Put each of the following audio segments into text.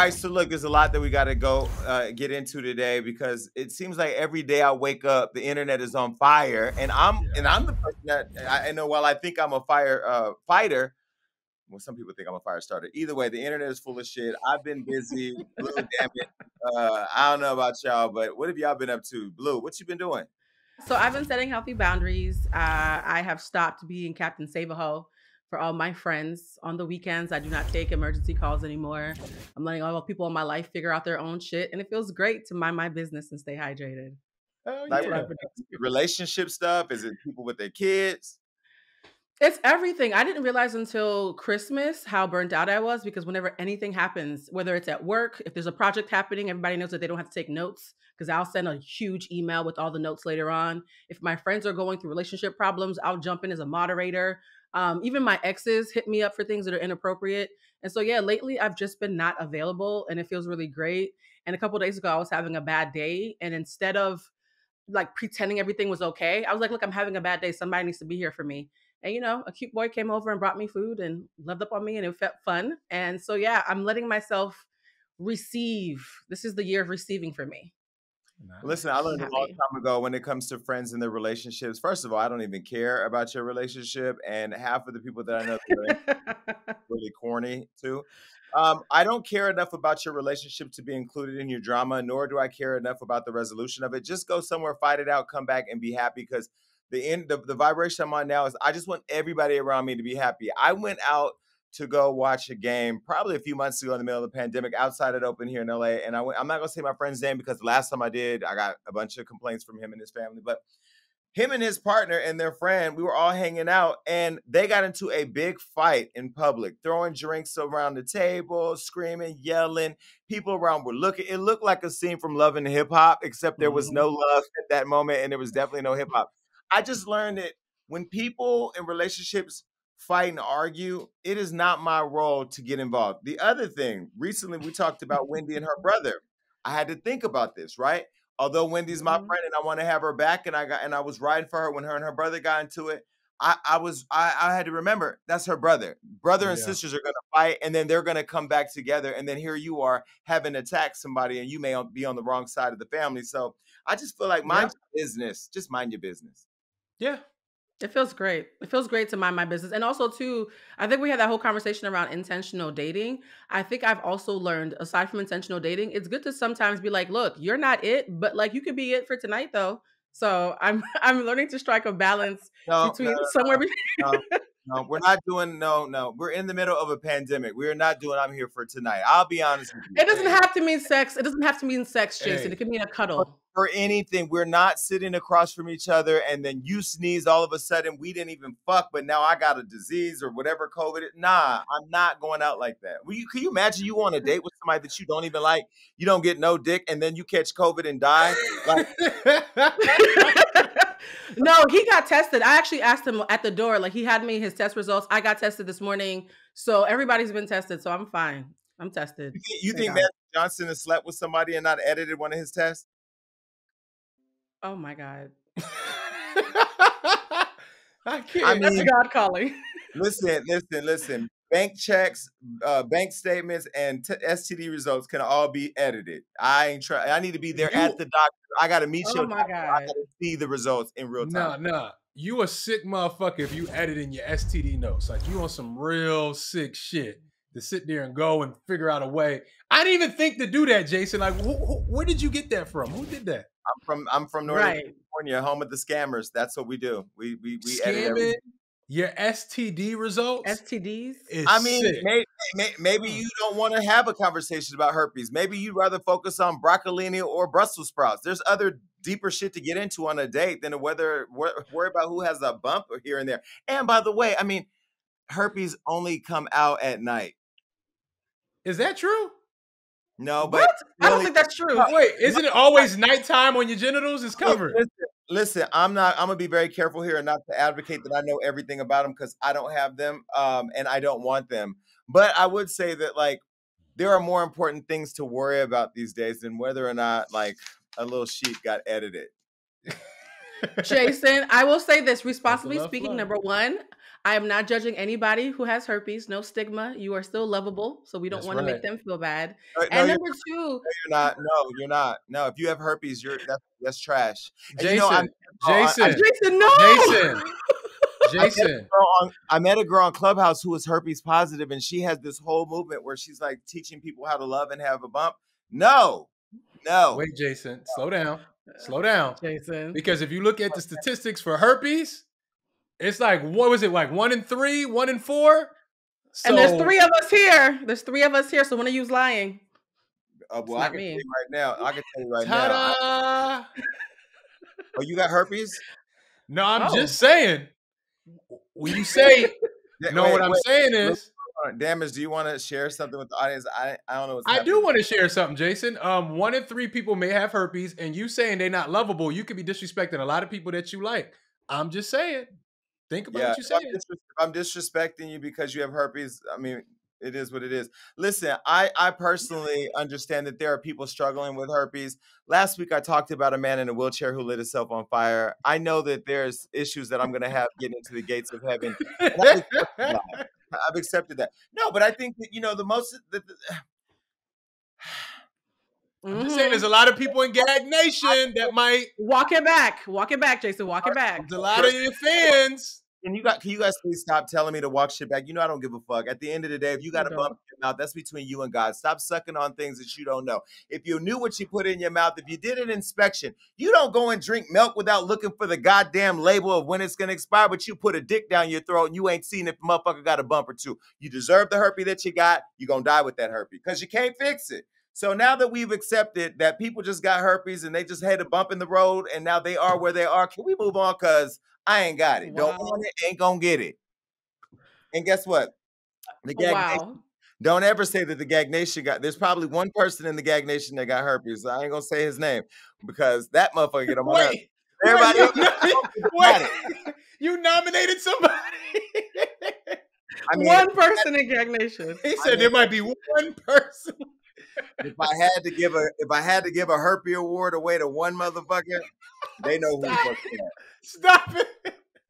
right, so look, there's a lot that we got to go get into today because it seems like every day I wake up, the internet is on fire, and I'm the person that I know. While I think I'm a fire fighter, well, some people think I'm a fire starter. Either way, the internet is full of shit. I've been busy. Blue, damn it. I don't know about y'all, but what have y'all been up to? Blue, what you been doing? So I've been setting healthy boundaries. I have stopped being Captain Save-A-Ho for all my friends. On the weekends, I do not take emergency calls anymore. I'm letting all the people in my life figure out their own shit, and it feels great to mind my business and stay hydrated. Oh Like That's what yeah. I've been doing. relationship stuff? Is it people with their kids? It's everything. I didn't realize until Christmas how burnt out I was because whenever anything happens, whether it's at work, if there's a project happening, everybody knows that they don't have to take notes because I'll send a huge email with all the notes later on. If my friends are going through relationship problems, I'll jump in as a moderator. Even my exes hit me up for things that are inappropriate. And so, yeah, lately I've just been not available and it feels really great. And a couple of days ago, I was having a bad day. And instead of like pretending everything was okay. I was like, look, I'm having a bad day. Somebody needs to be here for me. And a cute boy came over and brought me food and loved up on me and it felt fun. And so yeah, I'm letting myself receive. This is the year of receiving for me. Listen, I I'm learned a long happy. time ago when it comes to friends and their relationships. First of all, I don't even care about your relationship, and half of the people that I know that are really corny too. I don't care enough about your relationship to be included in your drama, nor do I care enough about the resolution of it. Just go somewhere, fight it out, come back, and be happy. Because the vibration I'm on now is I just want everybody around me to be happy. I went out to go watch a game probably a few months ago in the middle of the pandemic outside it open here in LA. And I'm not gonna say my friend's name because the last time I did, I got a bunch of complaints from him and his family. But him and his partner and their friend, we were all hanging out and they got into a big fight in public, throwing drinks around the table, screaming, yelling. People around were looking. It looked like a scene from Love and Hip Hop, except there was no love at that moment and there was definitely no hip hop. I just learned that when people in relationships fight and argue, it is not my role to get involved. The other thing, recently we talked about Wendy and her brother. I had to think about this, right? Although Wendy's my Mhm. friend and I want to have her back, and I was riding for her when her and her brother got into it. I had to remember that's her brother. Brother and Yeah. sisters are gonna fight, and then they're gonna come back together, and then here you are having attacked somebody, and you may be on the wrong side of the family. So I just feel like Yeah. mind your business. Just mind your business. Yeah. It feels great. It feels great to mind my business. And also too, I think we had that whole conversation around intentional dating. I think I've also learned, aside from intentional dating, it's good to sometimes be like, look, you're not it, but like you could be it for tonight though. So I'm I'm learning to strike a balance No, no, between somewhere no, no. We're not doing no. We're in the middle of a pandemic. We are not doing I'm here for tonight. I'll be honest with you. it doesn't Hey. have to mean sex. It doesn't have to mean sex, Jason. It Hey. could mean a for, cuddle. for anything. We're not sitting across from each other and then you sneeze all of a sudden. We didn't even fuck, but now I got a disease or whatever COVID is. Nah, I'm not going out like that. Can you imagine you on a date with somebody that you don't even like? You don't get no dick and then you catch COVID and die? Like, No, he got tested. I actually asked him at the door, like he had me his test results. I got tested this morning. So everybody's been tested. So I'm fine. I'm tested. you Thank think God. Magic Johnson has slept with somebody and not edited one of his tests? Oh my God. I I can't. That's mean, God calling. listen. Bank checks, bank statements, and STD results can all be edited. I ain't try. I need to be there at You the doctor. I got to meet Oh your my doctor. I God. got to see the results in real time. nah. You a sick motherfucker if you edit in your STD notes. Like you on some real sick shit to sit there and go and figure out a way. I didn't even think to do that, Jason. Like, where did you get that from? Who did that? I'm from Northern Right. California, home of the scammers. That's what we do. We edit Scamming everything. your STD results STDs. is I mean, sick. maybe you don't want to have a conversation about herpes. Maybe you'd rather focus on broccolini or Brussels sprouts. There's other deeper shit to get into on a date than to worry about who has a bump here and there. And by the way, I mean, herpes only come out at night. Is that true? No, but What? I they don't only think that's true. Wait, isn't it always nighttime on your genitals? It's look, covered. listen, I'm gonna be very careful here and not to advocate that I know everything about them because I don't have them, and I don't want them. But I would say that like there are more important things to worry about these days than whether or not like a little sheet got edited. Jason, I will say this That's a responsibly love speaking. flight. Number one, I am not judging anybody who has herpes. No stigma. You are still lovable, so we don't That's want to right. make them feel bad. No, And you're number two, not. No, you're not. No, if you have herpes, that's trash. And Jason, I Jason, Jason, no. Jason, Jason. I met a girl on Clubhouse who was herpes positive, and she has this whole movement where she's like teaching people how to love and have a bump. No. Wait, Jason, slow down. Slow down. Jason. Because if you look at the statistics for herpes, it's like, what was it, like 1 in 3, 1 in 4? So, And there's 3 of us here. There's 3 of us here. So one of you's lying. Well, I can tell you right now. I can tell you right ta-da! now. Oh, you got herpes? No, I'm just saying. When you say, what I'm saying is, Damage, do you want to share something with the audience? I don't know what's happening. I do want to share something, Jason. 1 in 3 people may have herpes, and you saying they're not lovable, you could be disrespecting a lot of people that you like. I'm just saying. Think about what you're saying. If I'm disrespecting you because you have herpes, I mean, it is what it is. Listen, I personally understand that there are people struggling with herpes. Last week, I talked about a man in a wheelchair who lit himself on fire. I know that there's issues that I'm going to have getting into the gates of heaven. I've accepted that. No, but I think that, the most... I'm just saying there's a lot of people in Gag Nation that might... Walk it back, Jason. Walk it back. There's a lot of your fans... Can you guys please stop telling me to walk shit back? I don't give a fuck. At the end of the day, if you got a bump in your mouth, that's between you and God. Stop sucking on things that you don't know. If you knew what you put in your mouth, if you did an inspection, you don't go and drink milk without looking for the goddamn label of when it's going to expire, but you put a dick down your throat and you ain't seen if the motherfucker got a bump or two. You deserve the herpes that you got. You're going to die with that herpes because you can't fix it. So now that we've accepted that people just got herpes and they just had a bump in the road and now they are where they are, can we move on? Because I ain't got it. Don't want it, ain't gonna get it. And guess what? The Gag Nation, don't ever say that the Gag Nation there's probably one person in the Gag Nation that got herpes. I ain't gonna say his name because that motherfucker get on my nerves. Everybody you nominated somebody. I mean, one person in Gag Nation. He said there might be one person. If I had to give a herpes award away to one motherfucker, they know who the fuck they are. Stop it.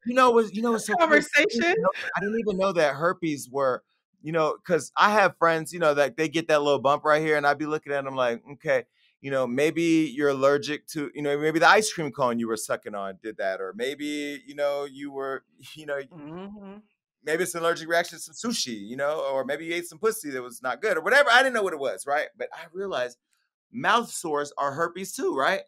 What's so conversation? I didn't even know that herpes were, because I have friends, that they get that little bump right here, and I'd be looking at them like, okay, maybe you're allergic to, maybe the ice cream cone you were sucking on did that, or maybe, you were, maybe it's an allergic reaction to sushi, or maybe you ate some pussy that was not good or whatever. I didn't know what it was, right? But I realized mouth sores are herpes too, right?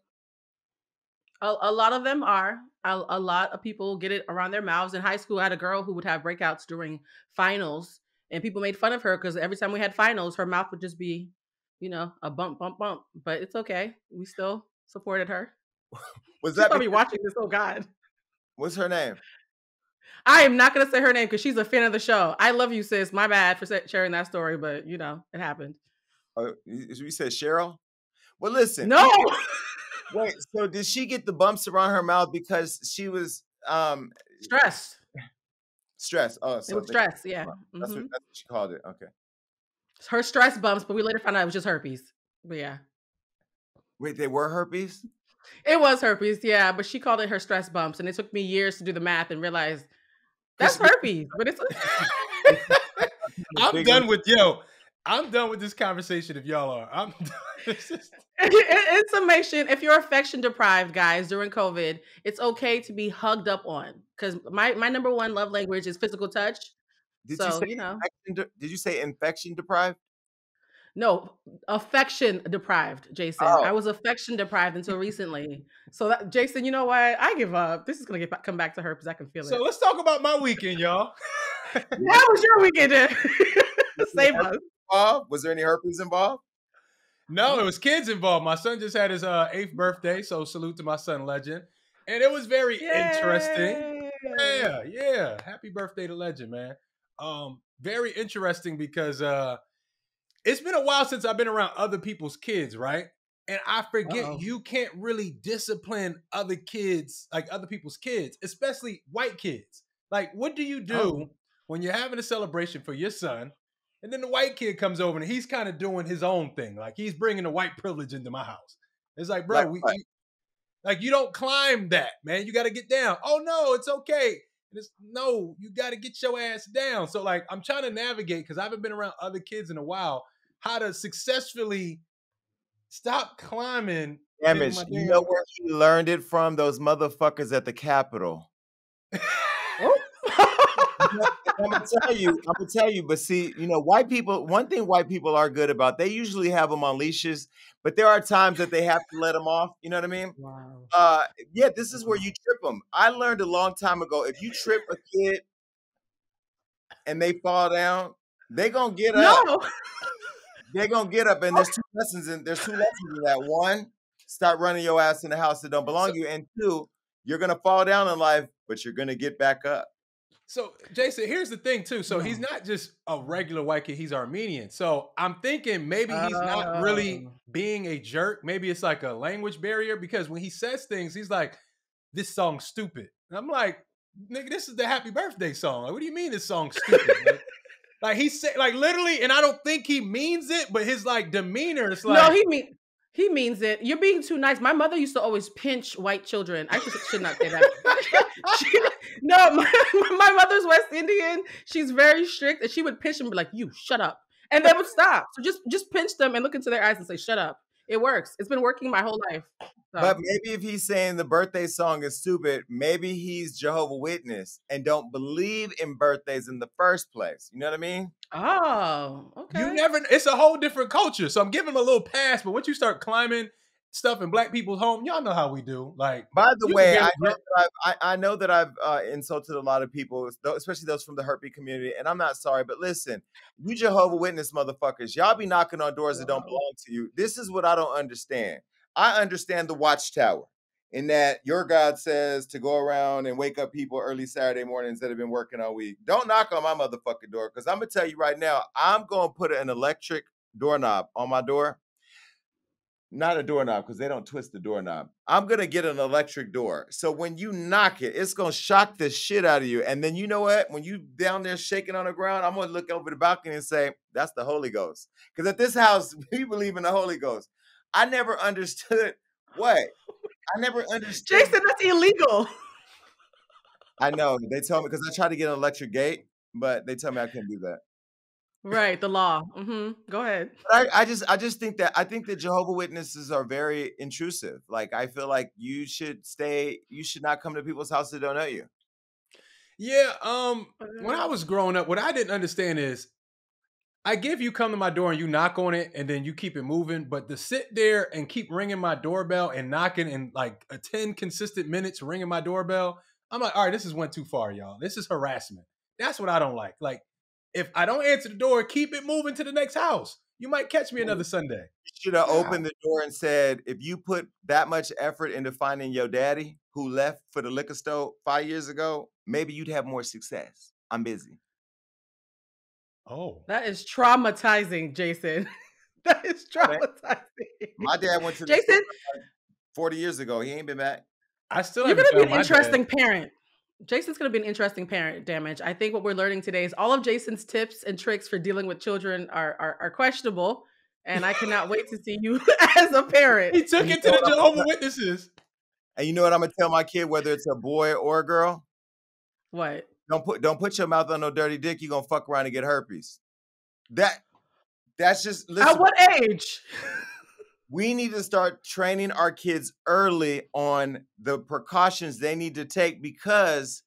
A lot of them are. A lot of people get it around their mouths. In high school, I had a girl who would have breakouts during finals, and people made fun of her because every time we had finals, her mouth would just be, a bump, bump, bump. But it's okay. We still supported her. Was She's that probably watching this? Oh God. What's her name? I am not going to say her name because she's a fan of the show. I love you, sis. My bad for sharing that story, but it happened. Oh, you said Cheryl? Well, listen. No. Wait, so did she get the bumps around her mouth because she was stressed? Stress. Oh, so it was stress. Yeah, that's what she called it. Okay. Her stress bumps, but we later found out it was just herpes. But yeah. Wait, they were herpes? It was herpes, yeah, but she called it her stress bumps, and it took me years to do the math and realize that's herpes. But it's. I'm done with this conversation. If y'all are, In summation, if you're affection deprived, guys, during COVID, it's okay to be hugged up on because my number one love language is physical touch. Did you say infection deprived? No, affection deprived, Jason. Oh. I was affection deprived until recently. So, Jason, you know what? I give up. This is going to come back to her because I can feel it. So let's talk about my weekend, y'all. How was your weekend? Save us. Was there any herpes involved? No, it was kids involved. My son just had his 8th birthday, so salute to my son, Legend. And it was very interesting. Yeah. Happy birthday to Legend, man. Very interesting because it's been a while since I've been around other people's kids, right? And I forget you can't really discipline other kids, like other people's kids, especially white kids. Like, what do you do when you're having a celebration for your son? And then the white kid comes over and he's kind of doing his own thing. Like he's bringing the white privilege into my house. It's like, bro, you don't climb that, man. You got to get down. Oh no, it's okay. And it's no, you got to get your ass down. So like, I'm trying to navigate because I haven't been around other kids in a while. How to successfully stop climbing getting Damage. my You know damn. where he learned it from? Those motherfuckers at the Capitol. Oh. I'm gonna tell you, but see, you know, white people, one thing white people are good about, they usually have them on leashes, but there are times that they have to let them off. You know what I mean? Wow. Yeah, this is where you trip them. I learned a long time ago, if you trip a kid and they fall down, they gonna get up. No. They're gonna get up, and there's two lessons in that. One, stop running your ass in the house that don't belong So, to you, and two, you're gonna fall down in life, but you're gonna get back up. so Jason, here's the thing too. So he's No. not just a regular white kid; he's Armenian. So I'm thinking maybe he's not really Oh. being a jerk. Maybe it's like a language barrier because when he says things, he's like, "This song's stupid," and I'm like, "Nigga, this is the Happy Birthday song. Like, what do you mean this song's stupid?" Like he said, like literally, and I don't think he means it, but his like demeanor is No, like, he means it. You're being too nice. My mother used to always pinch white children. I should not say that. No, my mother's West Indian. She's very strict, and she would pinch them and be like, "You shut up," and they would stop. So just pinch them and look into their eyes and say, "Shut up." It works. It's been working my whole life. But So. maybe if he's saying the birthday song is stupid, maybe he's Jehovah Witness and don't believe in birthdays in the first place. You know what I mean? Oh, you okay. never. It's a whole different culture. So I'm giving him a little pass. But once you start climbing stuff in black people's home, y'all know how we do. Like, By the you can way, be a I know that I've insulted a lot of people, especially those from the herpes community, and I'm not sorry, but listen, you Jehovah Witness motherfuckers, y'all be knocking on doors that don't belong to you. This is what I don't understand. I understand the watchtower in that your God says to go around and wake up people early Saturday mornings that have been working all week. Don't knock on my motherfucking door because I'm gonna tell you right now, I'm gonna put an electric doorknob on my door. Not a doorknob because they don't twist the doorknob. I'm gonna get an electric door. So when you knock it, it's gonna shock the shit out of you. And then you know what? When you down there shaking on the ground, I'm gonna look over the balcony and say, that's the Holy Ghost. Because at this house, we believe in the Holy Ghost. I never understood what? I never understood. Jason, that's illegal. I know. They told me because I tried to get an electric gate, but they told me I couldn't do that. Right, the law. Go ahead. But I just think that Jehovah Witnesses are very intrusive. Like I feel like you should not come to people's houses that don't know you. Yeah. When I was growing up, what I didn't understand is I give you come to my door and you knock on it and then you keep it moving. But to sit there and keep ringing my doorbell and knocking in like 10 consistent minutes ringing my doorbell, I'm like, all right, this is went too far, y'all. This is harassment. That's what I don't like. Like, if I don't answer the door, keep it moving to the next house. You might catch me another Sunday. You should have opened the door and said, if you put that much effort into finding your daddy who left for the liquor store 5 years ago, maybe you'd have more success. I'm busy. Oh. That is traumatizing, Jason. That is traumatizing. My dad went to the Jason, store 40 years ago. He ain't been back. I still you're haven't going to be found an my interesting dad. parent. Jason's going to be an interesting parent, Damage. I think what we're learning today is all of Jason's tips and tricks for dealing with children are questionable. And I cannot wait to see you as a parent. He took it to the Jehovah Witnesses. And you know what I'm gonna tell my kid, whether it's a boy or a girl? What? Don't put your mouth on no dirty dick. You're gonna fuck around and get herpes. That's just listen. At what age? We need to start training our kids early on the precautions they need to take because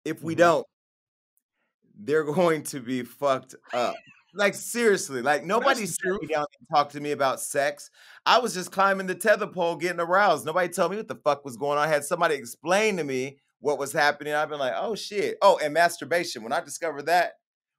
if we don't, they're going to be fucked up. Like seriously, like nobody sat me down and talked to me about sex. I was just climbing the tether pole, getting aroused. Nobody told me what the fuck was going on. I had somebody explain to me what was happening. I've been like, oh shit. Oh, and masturbation. When I discovered that,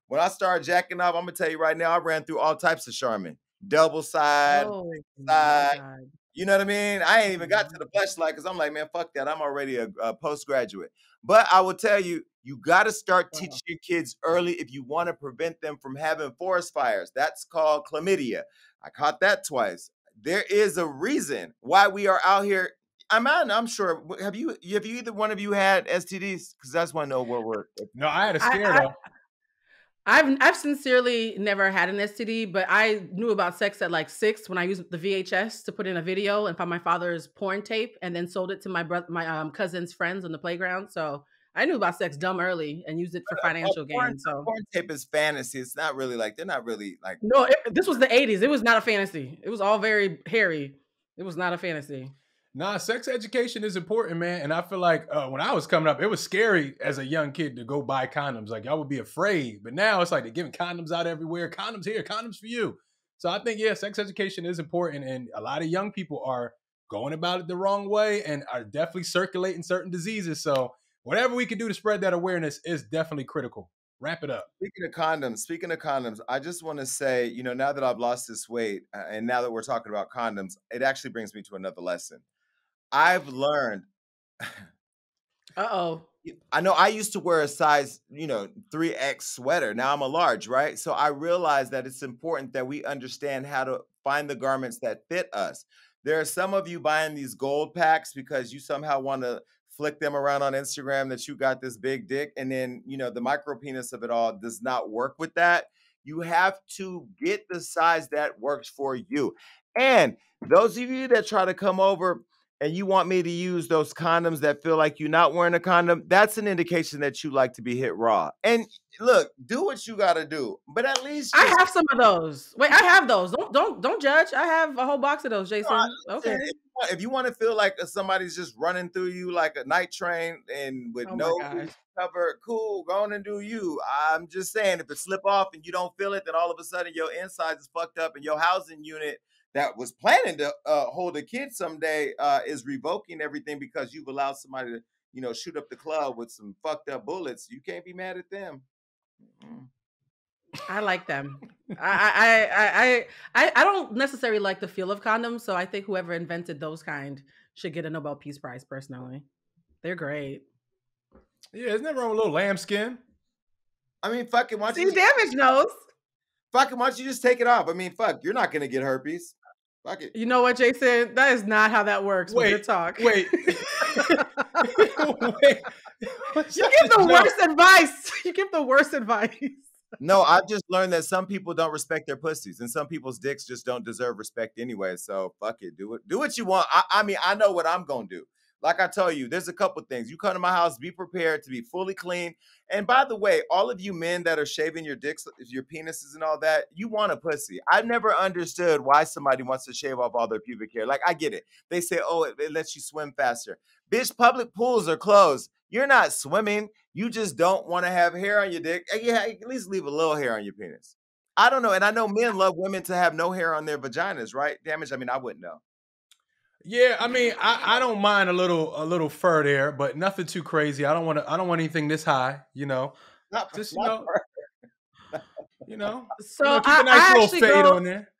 when I started jacking off, I'm gonna tell you right now, I ran through all types of Charmin. Double side, Oh, side. my God. You know what I mean? I ain't even got to the fleshlight because I'm like, man, fuck that. I'm already a postgraduate. But I will tell you, you got to start teaching your kids early if you want to prevent them from having forest fires. That's called chlamydia. I caught that twice. There is a reason why we are out here. I'm sure. Have you either one of you had STDs? Because I just want to know what we're. No, I had a scare though. I've sincerely never had an STD, but I knew about sex at like 6 when I used the VHS to put in a video and found my father's porn tape and then sold it to my cousin's friends on the playground. So I knew about sex dumb early and used it for financial gain. A So porn tape is fantasy. It's not really like they're not really like. no, this was the 80s. It was not a fantasy. It was all very hairy. It was not a fantasy. Nah, sex education is important, man. And I feel like when I was coming up, it was scary as a young kid to go buy condoms. Like y'all would be afraid. But now it's like they're giving condoms out everywhere. Condoms here, condoms for you. So I think, yeah, sex education is important. And a lot of young people are going about it the wrong way and are definitely circulating certain diseases. So whatever we can do to spread that awareness is definitely critical. Wrap it up. Speaking of condoms, I just want to say, you know, now that I've lost this weight and now that we're talking about condoms, it actually brings me to another lesson. I've learned. Uh-oh. I know I used to wear a size, 3X sweater. Now I'm a large, right? So I realize that it's important that we understand how to find the garments that fit us. There are some of you buying these gold packs because you somehow want to flick them around on Instagram that you got this big dick. And then, the micro penis of it all does not work with that. You have to get the size that works for you. And those of you that try to come over and you want me to use those condoms that feel like you're not wearing a condom, that's an indication that you like to be hit raw. And look, do what you got to do, but at least I have some of those. Wait, I have those. Don't judge. I have a whole box of those, Jason. Okay. If you want to feel like somebody's just running through you like a night train and with Oh no my gosh. cover, cool, go on and do you. I'm just saying, if it slip off and you don't feel it, then all of a sudden your insides is fucked up and your housing unit that was planning to hold a kid someday is revoking everything because you've allowed somebody to, shoot up the club with some fucked up bullets. You can't be mad at them. Mm-hmm. I like them. I don't necessarily like the feel of condoms, so I think whoever invented those kind should get a Nobel Peace Prize. Personally, they're great. Yeah, isn't that wrong with a little lambskin? I mean, fuck it. Why See, damage nose. Fuck it. Why don't you just take it off? I mean, fuck, you're not gonna get herpes. Fuck it. You know what, Jason? That is not how that works. Wait, with your talk. Wait. Wait. You give the worst advice. You give the worst advice. No, I've just learned that some people don't respect their pussies, and some people's dicks just don't deserve respect anyway. So fuck it, do it, do what you want. I mean, I know what I'm gonna do. Like I told you, there's a couple things. You come to my house, be prepared to be fully clean. And by the way, all of you men that are shaving your dicks, your penises and all that, you want a pussy. I've never understood why somebody wants to shave off all their pubic hair. Like, I get it. They say, oh, it lets you swim faster. Bitch, public pools are closed. You're not swimming. You just don't want to have hair on your dick. Yeah, at least leave a little hair on your penis. I don't know. And I know men love women to have no hair on their vaginas, right? Damage. I mean, I wouldn't know. Yeah, I mean, I don't mind a little fur there, but nothing too crazy. I don't want anything this high, Not, Just not So keep a nice little fade on there.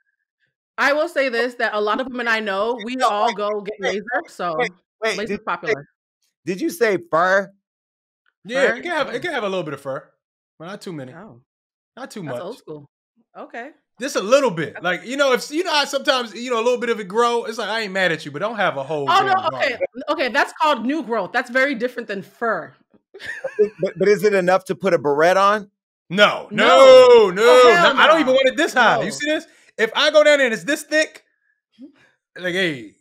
I will say this: that a lot of women I know, we all go get laser. So laser's popular. Did you say fur? Yeah, Fur? it can have a little bit of fur, but not too many. Oh, Not too that's much. old school. Okay. Just a little bit. Like, if how sometimes, a little bit of it grow. It's like, I ain't mad at you, but don't have a whole. Oh no, okay. Okay, that's called new growth. That's very different than fur. But is it enough to put a beret on? No. Oh, hell I don't even want it this high. No. You see this? If I go down there and it's this thick, like, hey,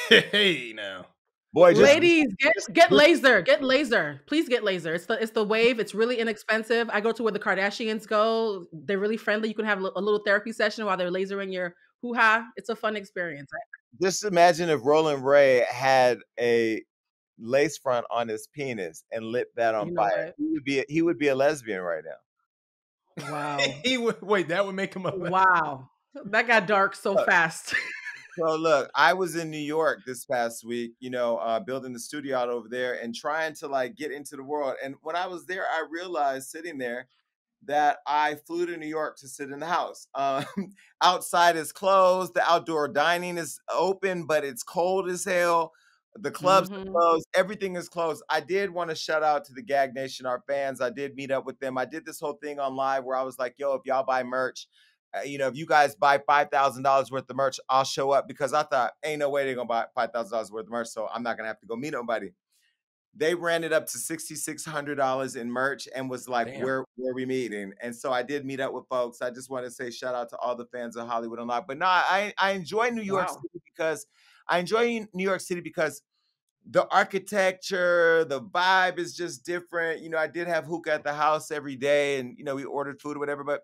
hey now. Boy, ladies, get laser. Get laser. Please get laser. It's the wave. It's really inexpensive. I go to where the Kardashians go. They're really friendly. You can have a little therapy session while they're lasering your hoo-ha. It's a fun experience. Just imagine if Roland Ray had a lace front on his penis and lit that on fire. He would be a lesbian right now. Wow. That would make him a wow. That got dark so fast. So look, I was in New York this past week, building the studio out over there and trying to get into the world. And when I was there, I realized sitting there that I flew to New York to sit in the house. Outside is closed. The outdoor dining is open, but it's cold as hell. The clubs are closed. Everything is closed. I did want to shout out to the Gag Nation, our fans. I did meet up with them. I did this whole thing on live where I was like, yo, if y'all buy merch, if you guys buy $5,000 worth of merch, I'll show up, because I thought, ain't no way they're going to buy $5,000 worth of merch, so I'm not going to have to go meet nobody. they ran it up to $6,600 in merch and was like, Damn. where we meeting? And so I did meet up with folks. I just want to say shout out to all the fans of Hollywood Unlocked. But no, I enjoy New York Wow. City because the architecture, the vibe is just different. I did have hookah at the house every day, and we ordered food or whatever, but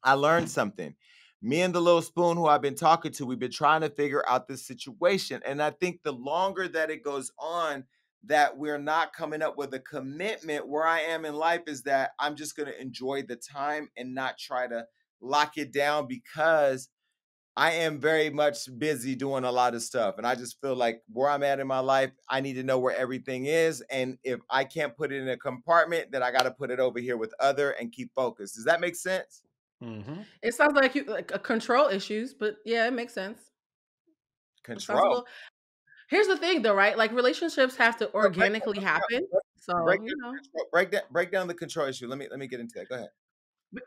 I learned something. Me and the little spoon who I've been talking to, we've been trying to figure out this situation. And I think the longer that it goes on, that we're not coming up with a commitment. Where I am in life is that I'm just going to enjoy the time and not try to lock it down, because I am very much busy doing a lot of stuff. And I just feel like where I'm at in my life, I need to know where everything is. And if I can't put it in a compartment, then I got to put it over here with other and keep focused. Does that make sense? Mm-hmm. It sounds like you like control issues, but yeah, it makes sense. It sounds a Control. little. Here's the thing, though, right? Like relationships have to Break, break, organically happen. break, So you know, break down the control issue. Let me get into that. Go ahead.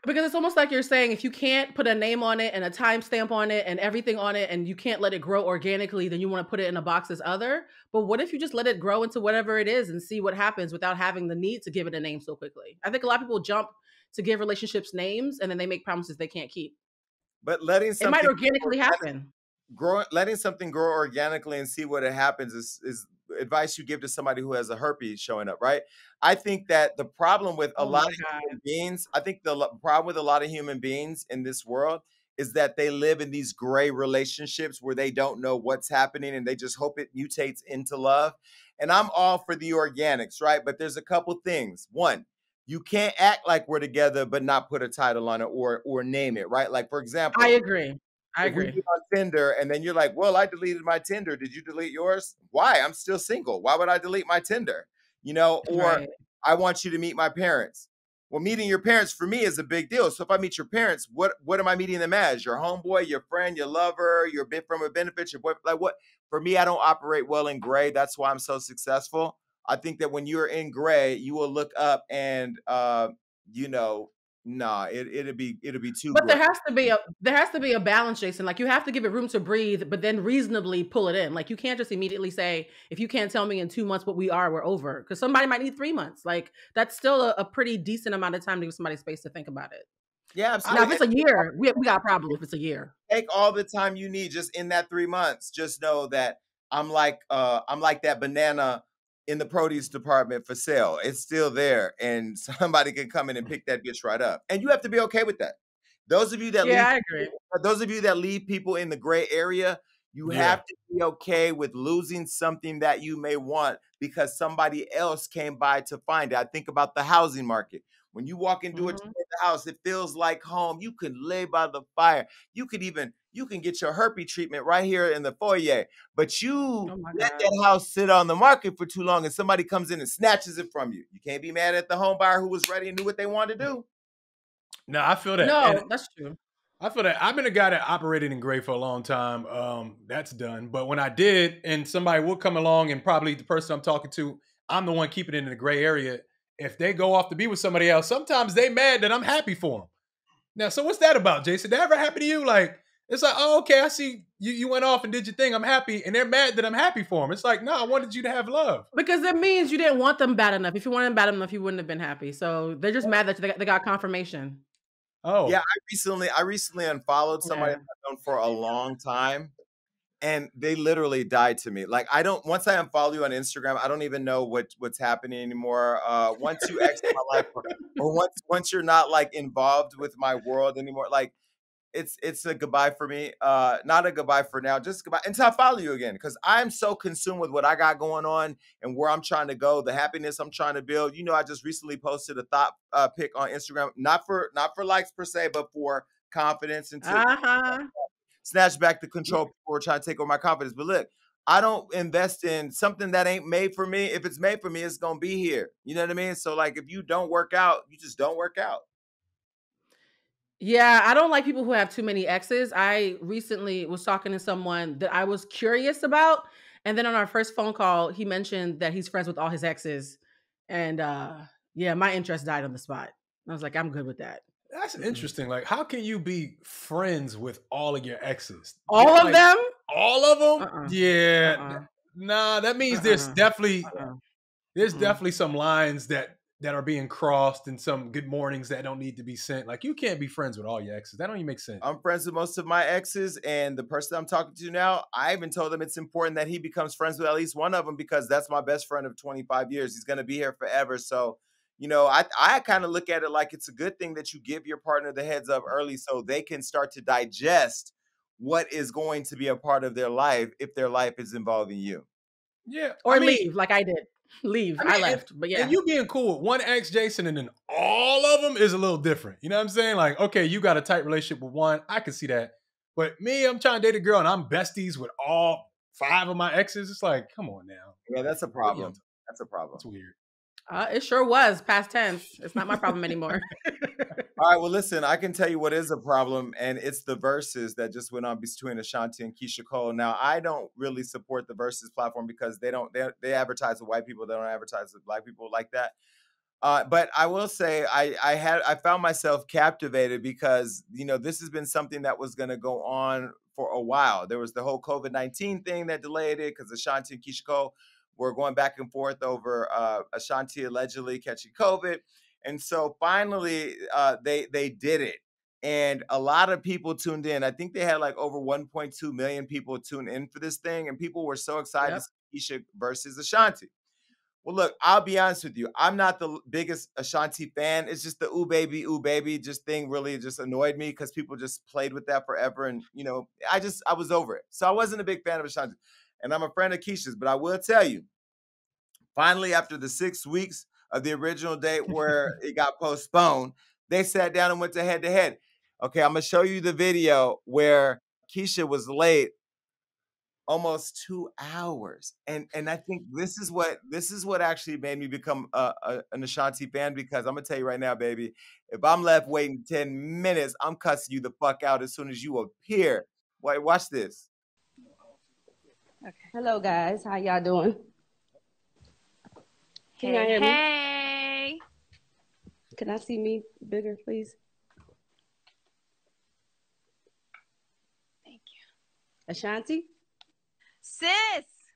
because it's almost like you're saying if you can't put a name on it and a timestamp on it and everything on it, and you can't let it grow organically, then you want to put it in a box as other. But what if you just let it grow into whatever it is and see what happens without having the need to give it a name so quickly? I think a lot of people jump to give relationships names and then they make promises they can't keep. But letting It might something organically happen. letting something grow organically and see what it happens is advice you give to somebody who has a herpes showing up, right? I think that the problem with a Oh my lot of God. human beings, I think problem with a lot of human beings in this world is that they live in these gray relationships where they don't know what's happening and they just hope it mutates into love. And I'm all for the organics, right? But there's a couple things. One, you can't act like we're together but not put a title on it or name it, right? Like, for I example, agree. I if we agree. get on Tinder and then you're like, well, I deleted my Tinder. Did you delete yours? Why? I'm still single. Why would I delete my Tinder? Or Right. I want you to meet my parents. Well, meeting your parents for me is a big deal. So if I meet your parents, what am I meeting them as? Your homeboy, your friend, your lover, your bit from a benefit, your boy? Like what? For me, I don't operate well in gray. That's why I'm so successful. I think that when you're in gray, you will look up and you know, nah, it'll be too But gray. there has to be a balance, Jason. Like you have to give it room to breathe, but then reasonably pull it in. Like you can't just immediately say, if you can't tell me in 2 months what we are, we're over. Because somebody might need 3 months. Like that's still a pretty decent amount of time to give somebody space to think about it. Yeah, Now, if absolutely. it's a year, we got a problem. If it's a year, Take all the time you need just in that 3 months. Just know that I'm like that banana in the produce department for sale. It's still there, and somebody can come in and pick that bitch right up. And you have to be okay with that. Those of you that yeah, leave I agree. those of you that leave people in the gray area, you Yeah. have to be okay with losing something that you may want because somebody else came by to find it. I think about the housing market. When you walk into a Hmm. house, it feels like home. You can lay by the fire. You can get your herpes treatment right here in the foyer. But you Oh my let God. that house sit on the market for too long and somebody comes in and snatches it from you. You can't be mad at the home buyer who was ready and knew what they wanted to do. No, I feel that. And No, that's true. I feel that I've been a guy that operated in gray for a long time. That's done. But when I did, and somebody would come along, and probably the person I'm talking to, I'm the one keeping it in the gray area. If they go off to be with somebody else, sometimes they mad that I'm happy for them. Now, so what's that about, Jason? Did that ever happen to you? Like, it's like, oh, okay, I see you went off and did your thing. I'm happy, and they're mad that I'm happy for them. It's like, no, I wanted you to have love. Because it means you didn't want them bad enough. If you wanted them bad enough, you wouldn't have been happy. So they're just mad that they got confirmation. Yeah, Oh, I recently unfollowed somebody Yeah. I've known for a long time, and they literally died to me. Like I don't once I unfollow you on Instagram, I don't even know what's happening anymore. Once you exit my life, or once you're not like involved with my world anymore, like it's a goodbye for me. Not a goodbye for now, just goodbye until I follow you again. Because I'm so consumed with what I got going on and where I'm trying to go, the happiness I'm trying to build. I just recently posted a thought pic on Instagram, not for likes per se, but for confidence and to Uh-huh. snatch back the control before trying to take over my confidence. But look, I don't invest in something that ain't made for me. If it's made for me, it's gonna be here. You know what I mean? So like if you don't work out, you just don't work out. Yeah, I don't like people who have too many exes. I recently was talking to someone that I was curious about, and then on our first phone call, he mentioned that he's friends with all his exes, and yeah, my interest died on the spot. I was like, I'm good with that. that's Mm-mm. interesting. Like, how can you be friends with all of your exes? All of Like, them? all of them? Uh-uh. Yeah. Uh-uh. Nah, that means there's Uh-uh. definitely Uh-uh. there's definitely some lines that are being crossed and some good mornings that don't need to be sent. Like, you can't be friends with all your exes. That don't even make sense. I'm friends with most of my exes, and the person I'm talking to now, I even told him it's important that he becomes friends with at least one of them because that's my best friend of 25 years. He's going to be here forever. So, I kind of look at it like it's a good thing that you give your partner the heads up early so they can start to digest what is going to be a part of their life if their life is involving you. Yeah. Or leave like I did. Leave. I left. But yeah. And you being cool with one ex, Jason, and then all of them is a little different. You know what I'm saying? Like, okay, you got a tight relationship with one. I can see that. But me, I'm trying to date a girl and I'm besties with all 5 of my exes. It's like, come on now. Yeah, that's a problem. That's a problem. It's weird. It sure was past tense. It's not my problem anymore. All right, well, listen, I can tell you what is a problem, and it's the Verzuz that just went on between Ashanti and Keyshia Cole. Now, I don't really support the Verzuz platform because they advertise with white people. They don't advertise with black people like that. But I will say I found myself captivated because, this has been something that was going to go on for a while. There was the whole COVID-19 thing that delayed it because Ashanti and Keyshia Cole were going back and forth over Ashanti allegedly catching COVID. And so finally, they did it. And a lot of people tuned in. I think they had like over 1.2 million people tune in for this thing. And people were so excited to see Keyshia versus Ashanti. Well, look, I'll be honest with you. I'm not the biggest Ashanti fan. It's just the ooh baby just thing really just annoyed me because people just played with that forever. And, I was over it. So I wasn't a big fan of Ashanti. And I'm a friend of Keyshia's, but I will tell you, finally, after the 6 weeks of the original date where it got postponed, they sat down and went to head to head. Okay, I'm going to show you the video where Keyshia was late almost 2 hours. And I think this is what actually made me become an Ashanti fan, because I'm gonna tell you right now, baby, if I'm left waiting 10 minutes, I'm cussing you the fuck out as soon as you appear. Wait, watch this. Okay. Hello guys, how y'all doing? Can y'all hear me? Hey. Can I see me bigger, please? Thank you. Ashanti? Sis.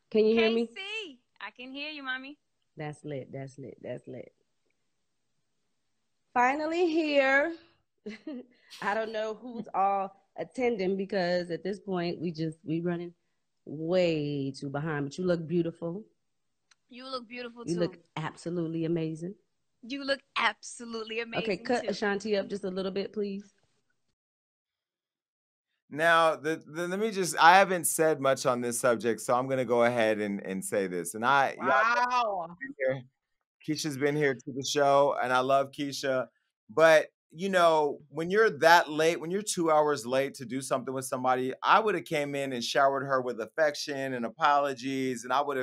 Can you hear me? I can hear you, mommy. That's lit. Finally here. I don't know who's all attending because at this point we running way too behind, but you look beautiful. You look beautiful too. You look absolutely amazing. You look absolutely amazing. Okay, cut Ashanti up just a little bit, please. Now, let me I haven't said much on this subject, so I'm going to go ahead and say this. And Wow. Keyshia's been here to the show, and I love Keyshia. But, when you're that late, when you're 2 hours late to do something with somebody, I would have came in and showered her with affection and apologies, and I would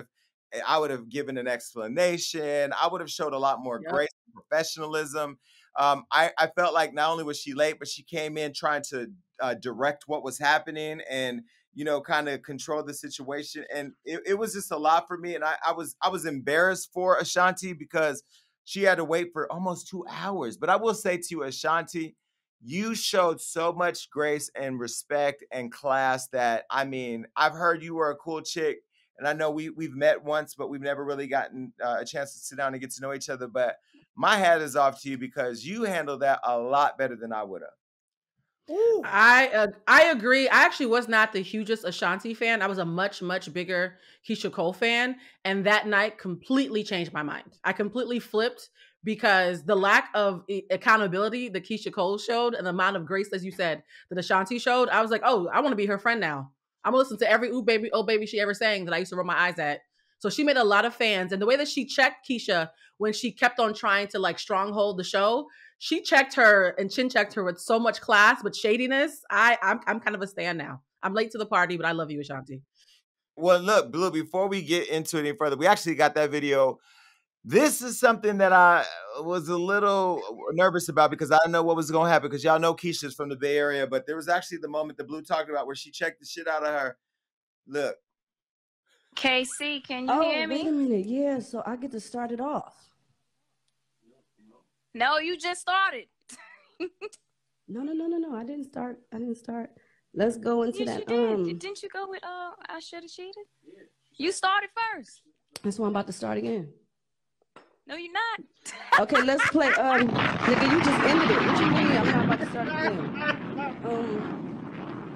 have given an explanation. I would have showed a lot more grace and professionalism. I felt like not only was she late, but she came in trying to direct what was happening and, kind of control the situation. And it was just a lot for me. And I was embarrassed for Ashanti because she had to wait for almost 2 hours. But I will say to you, Ashanti, you showed so much grace and respect and class that, I've heard you were a cool chick. And I know we've met once, but we've never really gotten a chance to sit down and get to know each other. But my hat is off to you because you handled that a lot better than I would have. I agree. I actually was not the hugest Ashanti fan. I was a much, much bigger Keyshia Cole fan. And that night completely changed my mind. I completely flipped because the lack of accountability that Keyshia Cole showed and the amount of grace, as you said, that Ashanti showed, I was like, oh, I want to be her friend now. I'm gonna listen to every ooh baby, oh baby she ever sang that I used to roll my eyes at. So she made a lot of fans. And the way that she checked Keyshia when she kept on trying to like stronghold the show, she checked her and chin checked her with so much class, but shadiness. I'm kind of a stan now. I'm late to the party, but I love you, Ashanti. Well, look, Blue, before we get into it any further, we actually got that video. This is something that I was a little nervous about because I didn't know what was going to happen because y'all know Keyshia's from the Bay Area, but there was actually the moment that Blue talked about where she checked the shit out of her. Look. KC, can you hear me? Wait a minute. Yeah, so I get to start it off. No, you just started. No. I didn't start. Let's go into that. Didn't you go with I should have cheated? Yeah, you started first. That's why I'm about to start again. No, you're not. Okay, let's play. Nigga, you just ended it. What you mean? I'm not about to start again.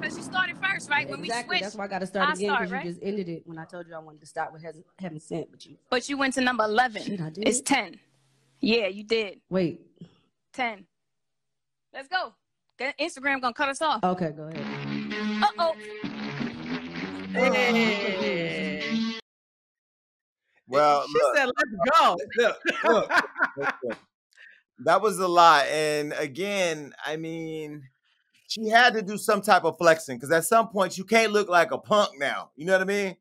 Because you started first, right? When we Exactly. switched, That's why I got to start again because right? you just ended it when I told you I wanted to start with Heaven Sent. But you went to number 11. Shit, I did. It's 10. Yeah, you did. Wait. 10. Let's go. Instagram gonna cut us off. Okay, go ahead. Uh-oh. Hey. Well, She said, "Let's go." look, that was a lot. And again, I mean, she had to do some type of flexing because at some point you can't look like a punk now. You know what I mean?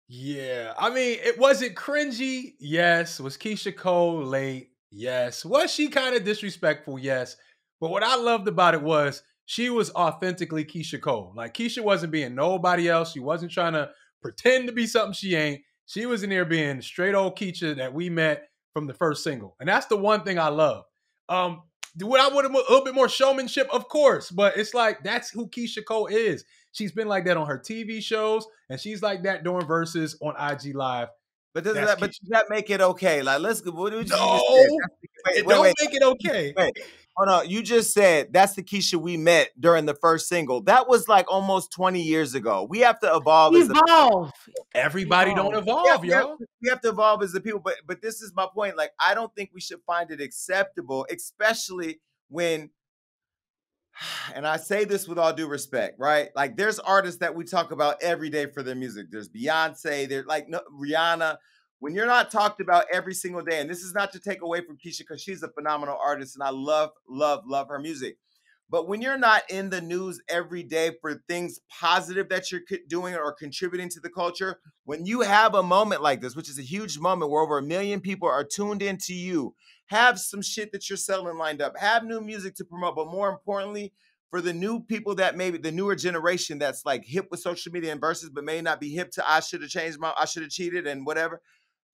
Yeah. I mean, it wasn't cringy. Yes. Was Keyshia Cole late? Yes. Was she kind of disrespectful? Yes. But what I loved about it was she was authentically Keyshia Cole. Like Keyshia wasn't being nobody else. She wasn't trying to pretend to be something she ain't. She was in there being straight old Keyshia that we met from the first single. And that's the one thing I love. Do I want a little bit more showmanship? Of course. But it's like, that's who Keyshia Cole is. She's been like that on her TV shows, and she's like that during Verzuz on IG Live. But does that make it okay? Like, let's go. What did you No, just say? it don't make it okay. Wait. Hold on. You just said that's the Keyshia we met during the first single. That was like almost 20 years ago. We have to evolve. Everybody don't evolve, y'all. We have to evolve as the people. But this is my point. Like, I don't think we should find it acceptable, especially when, and I say this with all due respect, right? Like, there's artists that we talk about every day for their music. There's Beyonce, there's like Rihanna. When you're not talked about every single day, and this is not to take away from Keyshia because she's a phenomenal artist and I love, love, love her music. But when you're not in the news every day for things positive that you're doing or contributing to the culture, when you have a moment like this, which is a huge moment where over 1 million people are tuned into you, have some shit that you're selling lined up, have new music to promote, but more importantly, for the new people that maybe the newer generation that's like hip with social media and Verzuz, but may not be hip to I should have cheated and whatever.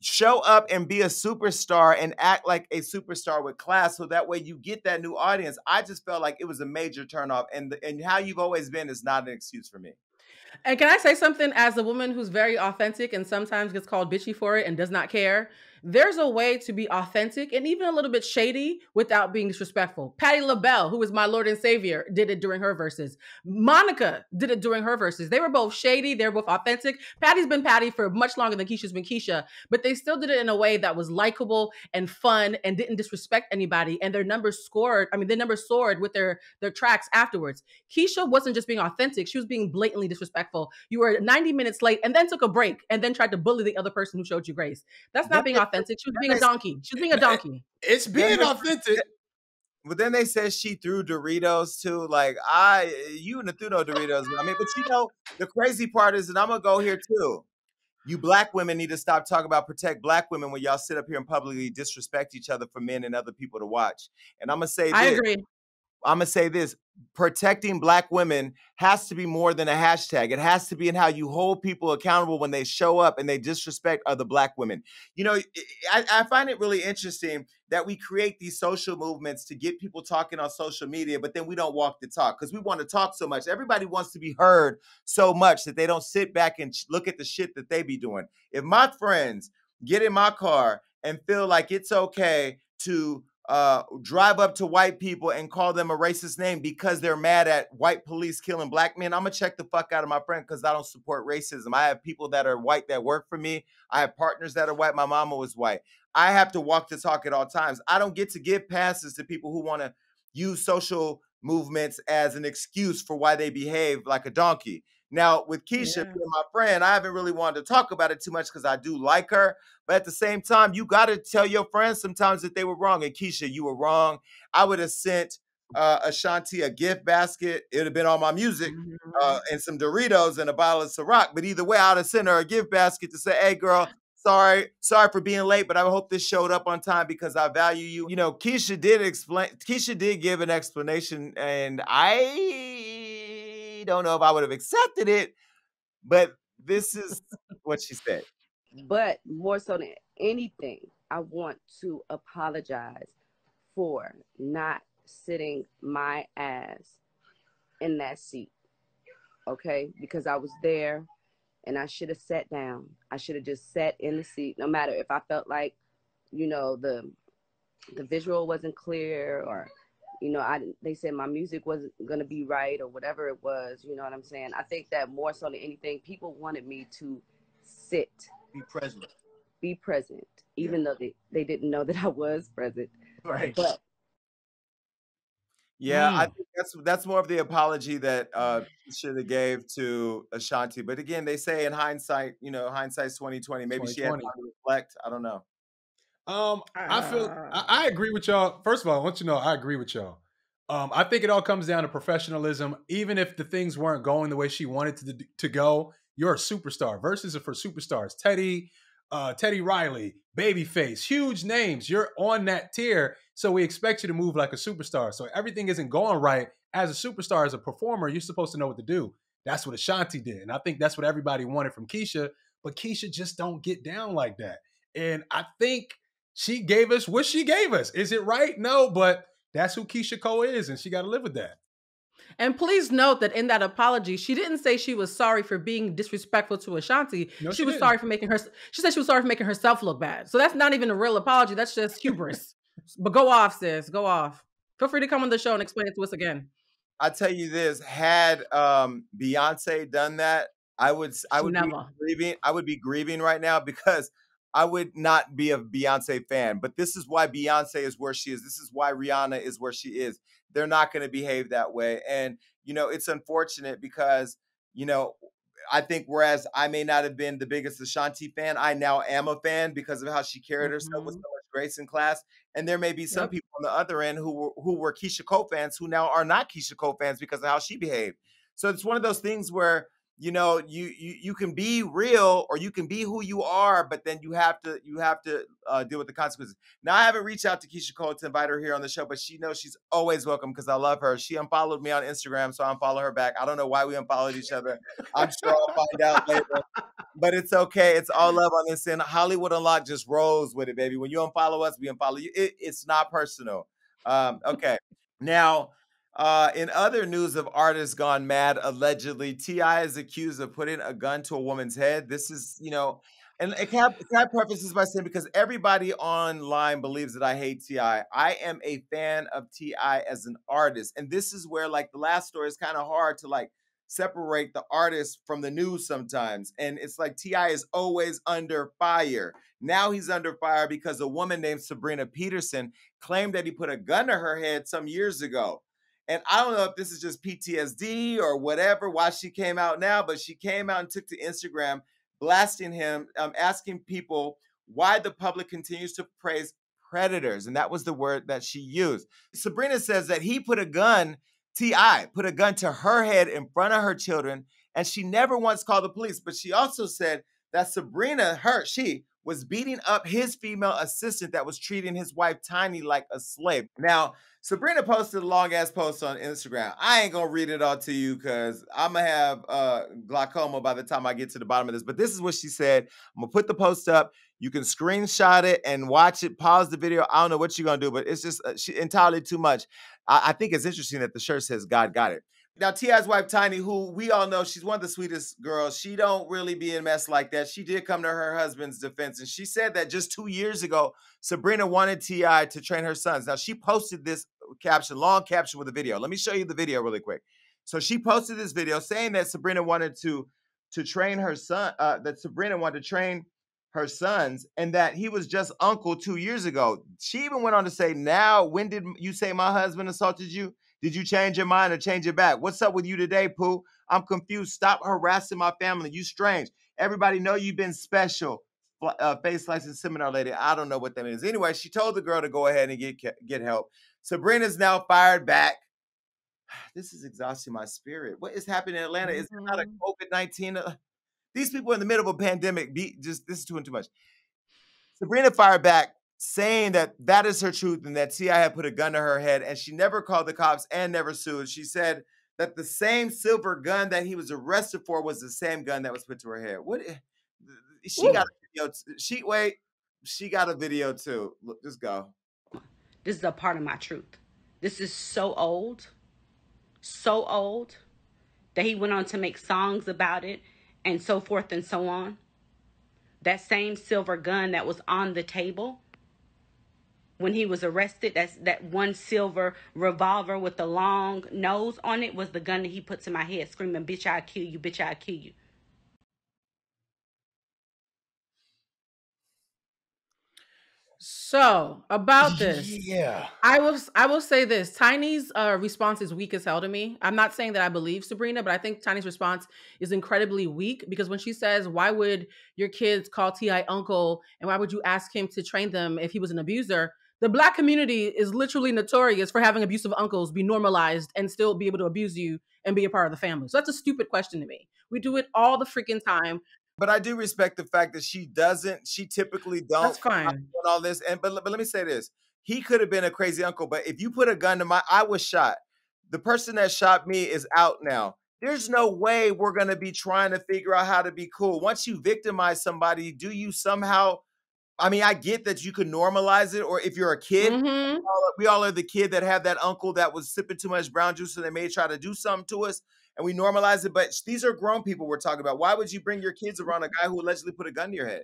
Show up and be a superstar and act like a superstar with class so that way you get that new audience. I just felt like it was a major turnoff, and how you've always been is not an excuse for me. And can I say something as a woman who's very authentic and sometimes gets called bitchy for it and does not care? There's a way to be authentic and even a little bit shady without being disrespectful. Patti LaBelle, who is my Lord and Savior, did it during her verses. Monica did it during her verses. They were both shady. They're both authentic. Patty's been Patty for much longer than Keisha's been Keyshia, but they still did it in a way that was likable and fun and didn't disrespect anybody. And their numbers soared with their tracks afterwards. Keyshia wasn't just being authentic. She was being blatantly disrespectful. You were 90 minutes late and then took a break and then tried to bully the other person who showed you grace. That's not being authentic. She was being a donkey. She was being a donkey. It's being authentic. But then they said she threw Doritos too. Like, you wouldn't threw no Doritos. I mean, but you know, the crazy part is, and I'm gonna go here too. You black women need to stop talking about protect black women when y'all sit up here and publicly disrespect each other for men and other people to watch. And I'm gonna say this. I agree. I'm gonna say this. Protecting black women has to be more than a hashtag. It has to be in how you hold people accountable when they show up and they disrespect other black women. You know, I find it really interesting that we create these social movements to get people talking on social media, but then we don't walk the talk because we want to talk so much. Everybody wants to be heard so much that they don't sit back and look at the shit that they be doing. If my friends get in my car and feel like it's okay to drive up to white people and call them a racist name because they're mad at white police killing black men, I'm gonna check the fuck out of my friend because I don't support racism. I have people that are white that work for me. I have partners that are white. My mama was white. I have to walk the talk at all times. I don't get to give passes to people who want to use social movements as an excuse for why they behave like a donkey. Now, with Keyshia being my friend, I haven't really wanted to talk about it too much because I do like her. But at the same time, you got to tell your friends sometimes that they were wrong. And Keyshia, you were wrong. I would have sent Ashanti a gift basket. It would have been all my music and some Doritos and a bottle of Ciroc. But either way, I would have sent her a gift basket to say, hey, girl, sorry for being late, but I hope this showed up on time because I value you. You know, Keyshia did give an explanation, and I don't know if I would have accepted it, but this is what she said. But more so than anything, I want to apologize for not sitting my ass in that seat, okay? Because I was there and I should have sat down. I should have just sat in the seat, no matter if I felt like you know, the visual wasn't clear, or you know, they said my music wasn't gonna be right or whatever it was. You know what I'm saying? I think that more so than anything, people wanted me to sit, be present, even though they didn't know that I was present. Right. But yeah, I think that's more of the apology that should have gave to Ashanti. But again, they say in hindsight, you know, hindsight's 2020. Maybe she had time 2020. to reflect. I don't know. I feel I agree with y'all. First of all, I want you to know I agree with y'all. I think it all comes down to professionalism. Even if the things weren't going the way she wanted to go, you're a superstar. Verzuz are for superstars. Teddy Riley, Babyface, huge names. You're on that tier, so we expect you to move like a superstar. So everything isn't going right as a superstar, as a performer. You're supposed to know what to do. That's what Ashanti did, and I think that's what everybody wanted from Keyshia. But Keyshia just don't get down like that. And I think she gave us what she gave us. Is it right? No, but that's who Keyshia Cole is, and she got to live with that. And please note that in that apology, she didn't say she was sorry for being disrespectful to Ashanti. No, she was didn't. sorry for making her. She said she was sorry for making herself look bad. So that's not even a real apology. That's just hubris. But go off, sis. Go off. Feel free to come on the show and explain it to us again. I tell you this: had Beyonce done that, I would be grieving. I would be grieving right now because I would not be a Beyonce fan. But this is why Beyonce is where she is. This is why Rihanna is where she is. They're not going to behave that way, and you know it's unfortunate because you know I think whereas I may not have been the biggest Ashanti fan, I now am a fan because of how she carried herself with so much grace and class. And there may be some people on the other end who were Keyshia Cole fans who now are not Keyshia Cole fans because of how she behaved. So it's one of those things where you know you can be real or you can be who you are, but then you have to deal with the consequences. Now I haven't reached out to Keyshia Cole to invite her here on the show, but she knows she's always welcome because I love her. She unfollowed me on Instagram, so I unfollow her back. I don't know why we unfollowed each other. I'm sure I'll find out later. But it's okay. It's all love on this end. Hollywood Unlocked just rolls with it, baby. When you unfollow us, we unfollow you. It's not personal. Okay. Now, in other news of artists gone mad, allegedly, T.I. is accused of putting a gun to a woman's head. This is, you know, and can I preface this by saying, because everybody online believes that I hate T.I. I am a fan of T.I. as an artist. And this is where, like, the last story is kind of hard to, like, separate the artist from the news sometimes. And it's like T.I. is always under fire. Now he's under fire because a woman named Sabrina Peterson claimed that he put a gun to her head some years ago. And I don't know if this is just PTSD or whatever, why she came out now, but she came out and took to Instagram blasting him, asking people why the public continues to praise predators. And that was the word that she used. Sabrina says that he put a gun T.I. put a gun to her head in front of her children, and she never once called the police. But she also said that she was beating up his female assistant that was treating his wife, Tiny, like a slave. Now, Sabrina posted a long-ass post on Instagram. I ain't going to read it all to you because I'm going to have glaucoma by the time I get to the bottom of this. But this is what she said. I'm going to put the post up. You can screenshot it and watch it, pause the video. I don't know what you're going to do, but it's just entirely too much. I think it's interesting that the shirt says God got it. Now, T.I.'s wife, Tiny, who we all know, she's one of the sweetest girls. She don't really be in mess like that. She did come to her husband's defense, and she said that just 2 years ago, Sabrina wanted T.I. to train her sons. Now, she posted this long caption with a video. Let me show you the video really quick. So she posted this video saying that Sabrina wanted to train her son, that Sabrina wanted to train her sons, and that he was just uncle 2 years ago. She even went on to say, now, when did you say my husband assaulted you? Did you change your mind or change it back? What's up with you today, Pooh? I'm confused. Stop harassing my family. You strange. Everybody know you've been special. Face slicing seminar lady. I don't know what that means. Anyway, she told the girl to go ahead and get help. Sabrina's now fired back. This is exhausting my spirit. What is happening in Atlanta? Is it not a COVID-19? These people in the middle of a pandemic, this is too much. Sabrina fired back, saying that that is her truth and that T.I. had put a gun to her head, and she never called the cops and never sued. She said that the same silver gun that he was arrested for was the same gun that was put to her head. What? She got a video. She got a video too. Look, just go. This is a part of my truth. This is so old that he went on to make songs about it and so forth and so on. That same silver gun that was on the table when he was arrested. That's that one silver revolver with the long nose on it was the gun that he put to my head, screaming, "Bitch, I'll kill you, bitch, I'll kill you." So about this, Yeah. I will say this: Tiny's response is weak as hell to me. I'm not saying that I believe Sabrina, but I think Tiny's response is incredibly weak because when she says, "Why would your kids call Ti uncle, and why would you ask him to train them if he was an abuser?" The Black community is literally notorious for having abusive uncles be normalized and still be able to abuse you and be a part of the family. So that's a stupid question to me. We do it all the freaking time. But I do respect the fact that she typically That's don't come out fine. doing all this. But let me say this. He could have been a crazy uncle, but if you put a gun to I was shot. The person that shot me is out now. There's no way we're going to be trying to figure out how to be cool. Once you victimize somebody, do you somehow, I mean, I get that you could normalize it, or if you're a kid, Mm-hmm. we all are the kid that have that uncle that was sipping too much brown juice and they may try to do something to us and we normalize it. But these are grown people we're talking about. Why would you bring your kids around a guy who allegedly put a gun to your head?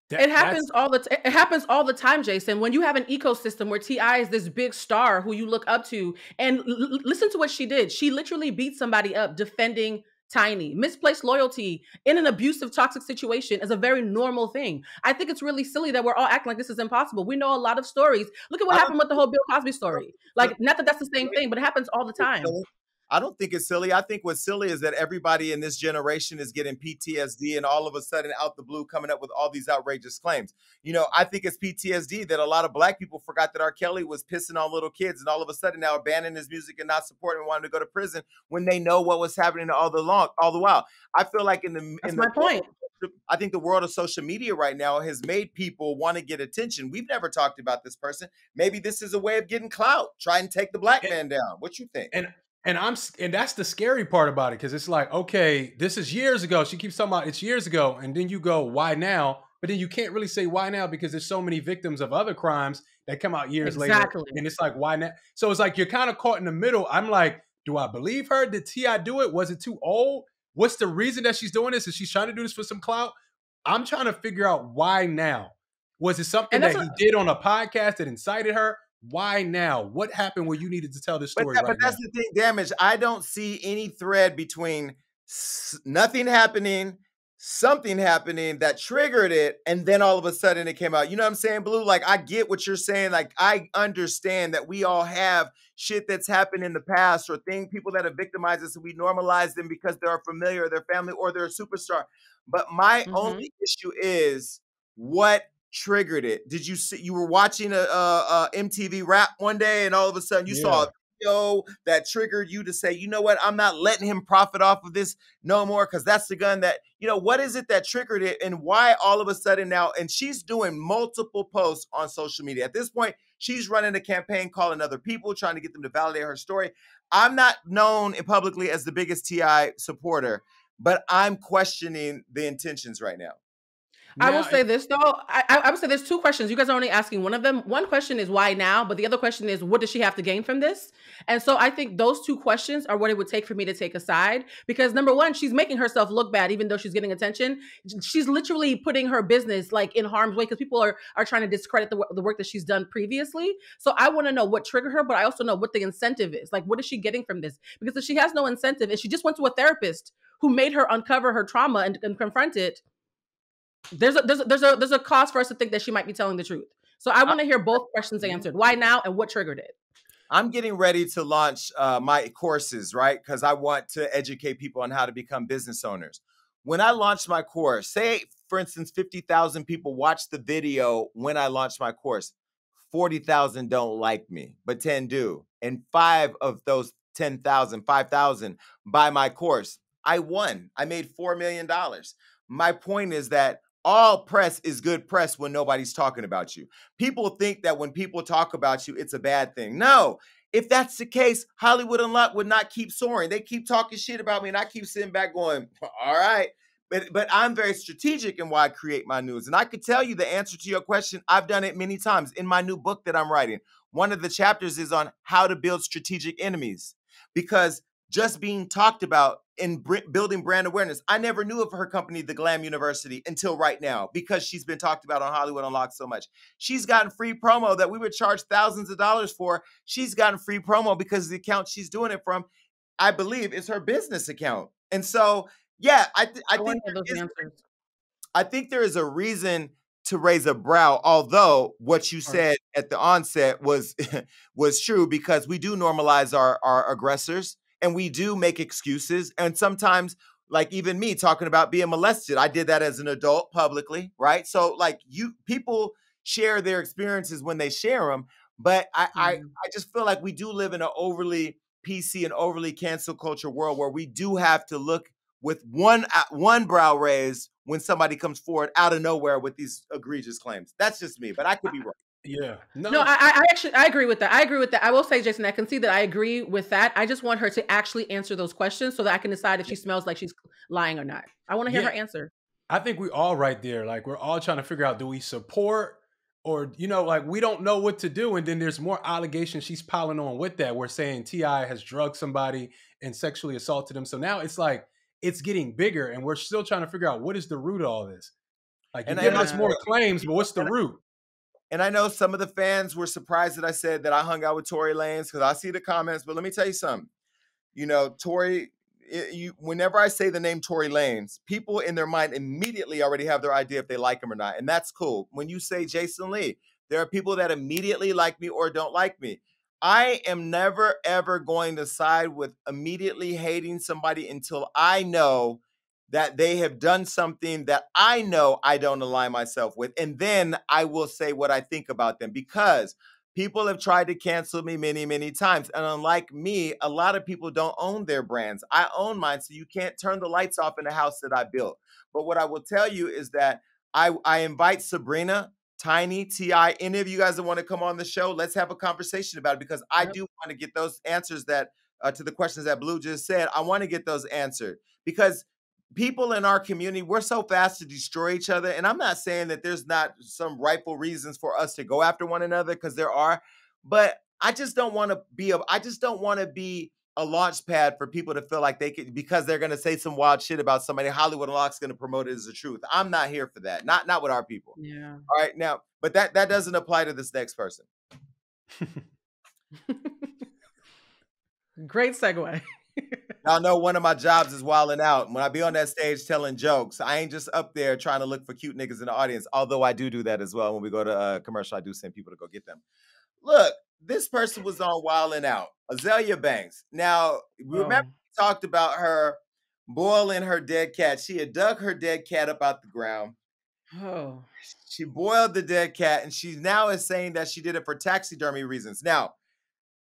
It happens it happens all the time, Jason. When you have an ecosystem where Ti is this big star who you look up to, and listen to what she did. She literally beat somebody up defending Tiny. Misplaced loyalty in an abusive, toxic situation is a very normal thing. I think it's really silly that we're all acting like this is impossible. We know a lot of stories. Look at what I don't happened with the whole Bill Cosby story. Like, not that that's the same think thing, but it happens all the time. I don't think it's silly. I think what's silly is that everybody in this generation is getting PTSD and all of a sudden out the blue coming up with all these outrageous claims. You know, I think it's PTSD that a lot of Black people forgot that R. Kelly was pissing on little kids and all of a sudden now abandoning his music and not supporting and wanting to go to prison when they know what was happening all the while. I feel like That's my point. I think the world of social media right now has made people want to get attention. We've never talked about this person. Maybe this is a way of getting clout. Try and take the Black man down. What you think? And that's the scary part about it, because it's like, okay, this is years ago. She keeps talking about it's years ago, and then you go, why now? But then you can't really say why now because there's so many victims of other crimes that come out years later, and it's like, why now? So it's like you're kind of caught in the middle. I'm like, do I believe her? Did T.I. do it? Was it too old? What's the reason that she's doing this? Is she trying to do this for some clout? I'm trying to figure out why now. Was it something that he did on a podcast that incited her? Why now? What happened where you needed to tell this story but that's the thing, Damage. I don't see any thread between nothing happening, something happening that triggered it, and then all of a sudden it came out. You know what I'm saying, Blue? Like, I get what you're saying. Like, I understand that we all have shit that's happened in the past or people that have victimized us and we normalize them because they're familiar, their family, or they're a superstar. But my only issue is what triggered it. Did you see, you were watching a MTV Rap one day and all of a sudden you saw a video that triggered you to say, you know what, I'm not letting him profit off of this no more because that's the gun that, you know, what is it that triggered it and why all of a sudden now, and she's doing multiple posts on social media. At this point, she's running a campaign calling other people, trying to get them to validate her story. I'm not known publicly as the biggest T.I. supporter, but I'm questioning the intentions right now. I will say this though. I would say there's two questions. You guys are only asking one of them. One question is why now, but the other question is what does she have to gain from this? And so I think those two questions are what it would take for me to take a side because number one, she's making herself look bad even though she's getting attention. She's literally putting her business like in harm's way because people are trying to discredit the work that she's done previously. So I want to know what triggered her, but I also know what the incentive is. Like, what is she getting from this? Because if she has no incentive and she just went to a therapist who made her uncover her trauma and confront it, there's a cause for us to think that she might be telling the truth. So I want to hear both questions answered. Why now and what triggered it? I'm getting ready to launch my courses, right? Because I want to educate people on how to become business owners. When I launch my course, say, for instance, 50,000 people watch the video when I launch my course. 40,000 don't like me, but 10 do. And 5 of those 10,000, 5,000 buy my course. I won. I made $4 million. My point is that all press is good press when nobody's talking about you. People think that when people talk about you, it's a bad thing. No, if that's the case, Hollywood Unlocked would not keep soaring. They keep talking shit about me and I keep sitting back going, all right. But I'm very strategic in why I create my news. And I could tell you the answer to your question. I've done it many times in my new book that I'm writing. One of the chapters is on how to build strategic enemies because just being talked about in building brand awareness. I never knew of her company, The Glam University, until right now, because she's been talked about on Hollywood Unlocked so much. She's gotten free promo that we would charge thousands of dollars for. She's gotten free promo because the account she's doing it from, I believe, is her business account. And so, yeah, I think there is a reason to raise a brow, although what you said at the onset was true, because we do normalize our aggressors and we do make excuses. And sometimes, like even me talking about being molested, I did that as an adult publicly, right? So like people share their experiences when they share them, but I just feel like we do live in an overly PC and overly cancel culture world where we do have to look with one brow raised when somebody comes forward out of nowhere with these egregious claims. That's just me, but I could be wrong. Yeah. No, I actually agree with that. I agree with that. I will say, Jason, I can see that I agree with that. I just want her to actually answer those questions so that I can decide if she smells like she's lying or not. I want to hear her answer. I think we all right there. Like we're all trying to figure out, do we support or, like we don't know what to do. And then there's more allegations she's piling on with that. We're saying T.I. has drugged somebody and sexually assaulted him. So now it's like, it's getting bigger and we're still trying to figure out what is the root of all this. Like you're giving us more claims, but what's the root? And I know some of the fans were surprised that I said that I hung out with Tory Lanez because I see the comments, but let me tell you something. Tory, whenever I say the name Tory Lanez, people in their mind immediately already have their idea if they like him or not. And that's cool. When you say Jason Lee, there are people that immediately like me or don't like me. I am never, ever going to side with immediately hating somebody until I know that they have done something that I know I don't align myself with. And then I will say what I think about them, because people have tried to cancel me many, many times. And unlike me, a lot of people don't own their brands. I own mine, so you can't turn the lights off in the house that I built. But what I will tell you is that I invite Sabrina, Tiny, T.I., any of you guys that want to come on the show, let's have a conversation about it, because I do want to get those answers that to the questions that Blue just said. I want to get those answered, because people in our community, we're so fast to destroy each other. And I'm not saying that there's not some rightful reasons for us to go after one another, because there are, but I just don't want to be a launch pad for people to feel like they could, because they're going to say some wild shit about somebody, Hollywood Unlocked's going to promote it as the truth. I'm not here for that. Not with our people. Yeah. All right. Now, but that doesn't apply to this next person. Great segue. Y'all know one of my jobs is wilding out. When I be on that stage telling jokes, I ain't just up there trying to look for cute niggas in the audience, although I do that as well. When we go to a commercial, I do send people to go get them. Look, this person was on Wildin' Out, Azalea Banks. Now, remember we talked about her boiling her dead cat. She had dug her dead cat up out the ground. Oh. She boiled the dead cat, and she now is saying that she did it for taxidermy reasons. Now,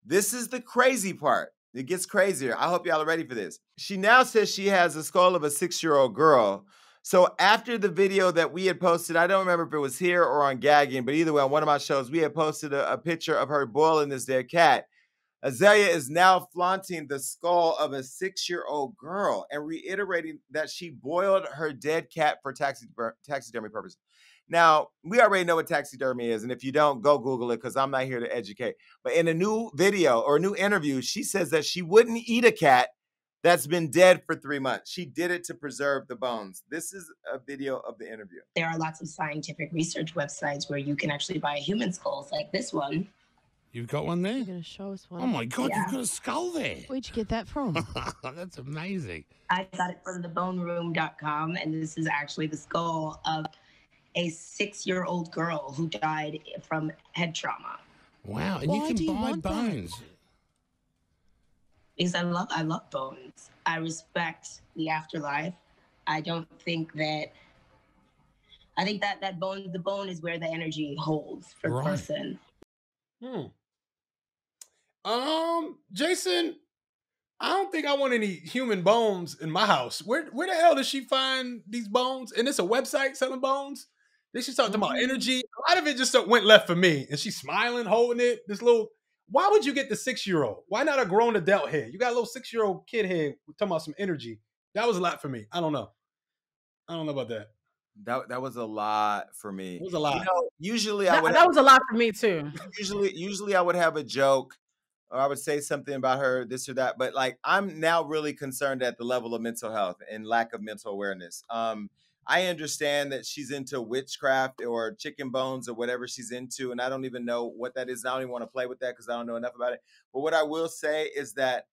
this is the crazy part. It gets crazier. I hope y'all are ready for this. She now says she has the skull of a 6-year-old girl. So after the video that we had posted, I don't remember if it was here or on Gagging, but either way, on one of my shows, we had posted a picture of her boiling this dead cat. Azalea is now flaunting the skull of a 6-year-old girl and reiterating that she boiled her dead cat for taxidermy purposes. Now, we already know what taxidermy is, and if you don't, go Google it, because I'm not here to educate. But in a new video or a new interview, she says that she wouldn't eat a cat that's been dead for 3 months. She did it to preserve the bones. This is a video of the interview. There are lots of scientific research websites where you can actually buy human skulls like this one. You've got one there? You're going to show us one? Oh my God, You've got a skull there. Where'd you get that from? That's amazing. I got it from theboneroom.com, and this is actually the skull of a 6-year-old girl who died from head trauma. Wow, and you can buy bones. Because I love bones. I respect the afterlife. I think that the bone is where the energy holds for the person. Jason, I don't think I want any human bones in my house. Where the hell does she find these bones? And it's a website selling bones? Then she's talking about energy. A lot of it just went left for me. And she's smiling, holding it. Why would you get the 6-year-old? Why not a grown adult head? You got a little 6-year-old kid head talking about some energy. That was a lot for me. I don't know about that. That was a lot for me. It was a lot. Usually that was a lot for me too. Usually I would have a joke or I would say something about her, this or that. But like, I'm now really concerned at the level of mental health and lack of mental awareness. I understand that she's into witchcraft or chicken bones or whatever she's into, and I don't even know what that is. I don't even want to play with that because I don't know enough about it. But what I will say is that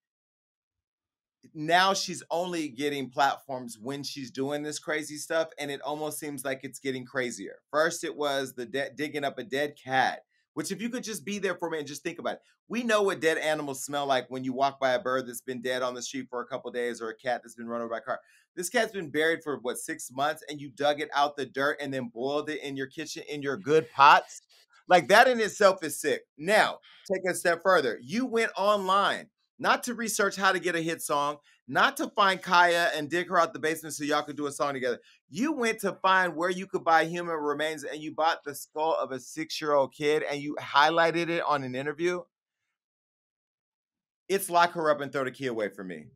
now she's only getting platforms when she's doing this crazy stuff, and it almost seems like it's getting crazier. First, it was the digging up a dead cat, which if you could just be there for me and just think about it. We know what dead animals smell like when you walk by a bird that's been dead on the street for a couple of days or a cat that's been run over by a car. This cat's been buried for, what, 6 months, and you dug it out the dirt and then boiled it in your kitchen in your good pots? Like, that in itself is sick. Now, take a step further. You went online not to research how to get a hit song, not to find Kaya and dig her out the basement so y'all could do a song together. You went to find where you could buy human remains, and you bought the skull of a 6-year-old kid and you highlighted it on an interview. It's lock her up and throw the key away for me.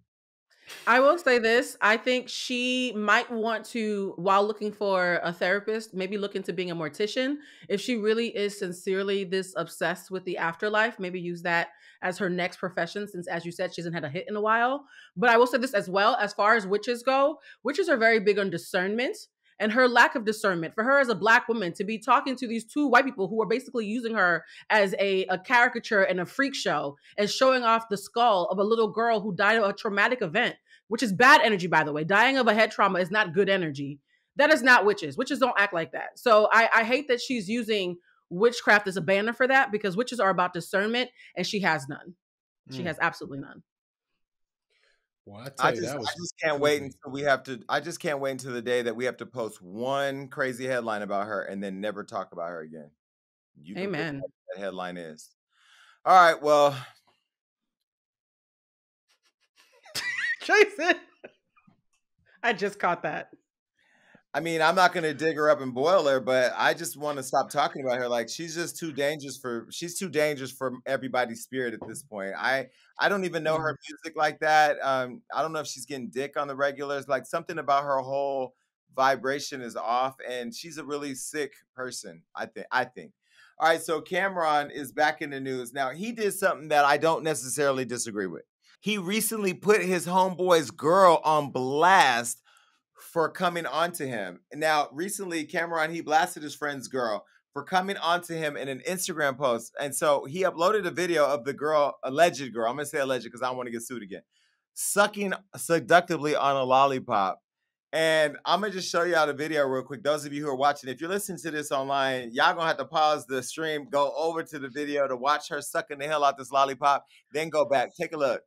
I will say this. I think she might want to, while looking for a therapist, maybe look into being a mortician. If she really is sincerely this obsessed with the afterlife, maybe use that as her next profession, since, as you said, she hasn't had a hit in a while. But I will say this as well, as far as witches go, witches are very big on discernment. And her lack of discernment, for her as a Black woman to be talking to these two white people who are basically using her as a caricature and a freak show and showing off the skull of a little girl who died of a traumatic event, which is bad energy, by the way. Dying of a head trauma is not good energy. That is not witches. Witches don't act like that. So I hate that she's using witchcraft as a banner for that, because witches are about discernment and she has none. She has absolutely none. Well, I just can't wait until we have to. I just can't wait until the day that we have to post one crazy headline about her and then never talk about her again. You can Amen. what that headline is. All right. Well, Jason, I just caught that. I mean, I'm not going to dig her up and boil her, but I just want to stop talking about her. Like, she's just too dangerous she's too dangerous for everybody's spirit at this point. I don't even know her music like that. I don't know if she's getting dick on the regulars. Like, something about her whole vibration is off, and she's a really sick person, I think. All right, so Cameron is back in the news. Now, he did something that I don't necessarily disagree with. He recently put his homeboy's girl on blast for coming onto him. Now, recently, Cameron, he blasted his friend's girl for coming onto him in an Instagram post. And so he uploaded a video of the girl, alleged girl, I'm going to say alleged because I don't want to get sued again, sucking seductively on a lollipop. And I'm going to just show y'all the video real quick. Those of you who are watching, if you're listening to this online, y'all going to have to pause the stream, go over to the video to watch her sucking the hell out this lollipop, then go back. Take a look.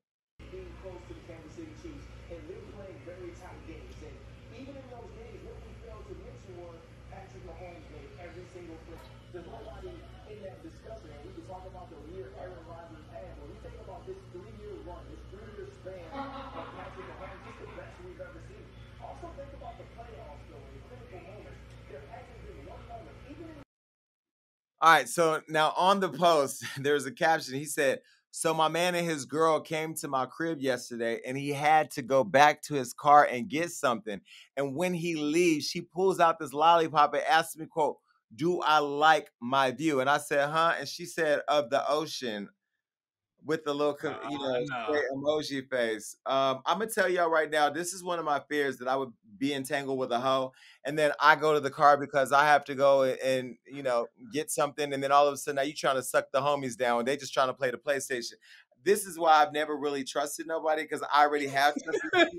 Being close to the Kansas City Chiefs, and they're playing very tight games. And even in those games, what we failed to mention was Patrick Mahomes made every single play. There's nobody in that discussion. And we can talk about the year Aaron Rodgers had. When we think about this 3-year run, this 3-year span of Patrick Mahomes, it's the best we've ever seen. Also think about the playoffs, though, in critical moments. There hasn't been one moment, even in All right, so now on the post, there's a caption. He said, so my man and his girl came to my crib yesterday and he had to go back to his car and get something. And when he leaves, she pulls out this lollipop and asks me, quote, do I like my view? And I said, huh? And she said, of the ocean, with the little, straight emoji face. I'm going to tell y'all right now, this is one of my fears, that I would be entangled with a hoe. And then I go to the car because I have to go and get something. And then all of a sudden, now you trying to suck the homies down. They just trying to play the PlayStation. This is why I've never really trusted nobody, because I already have trusted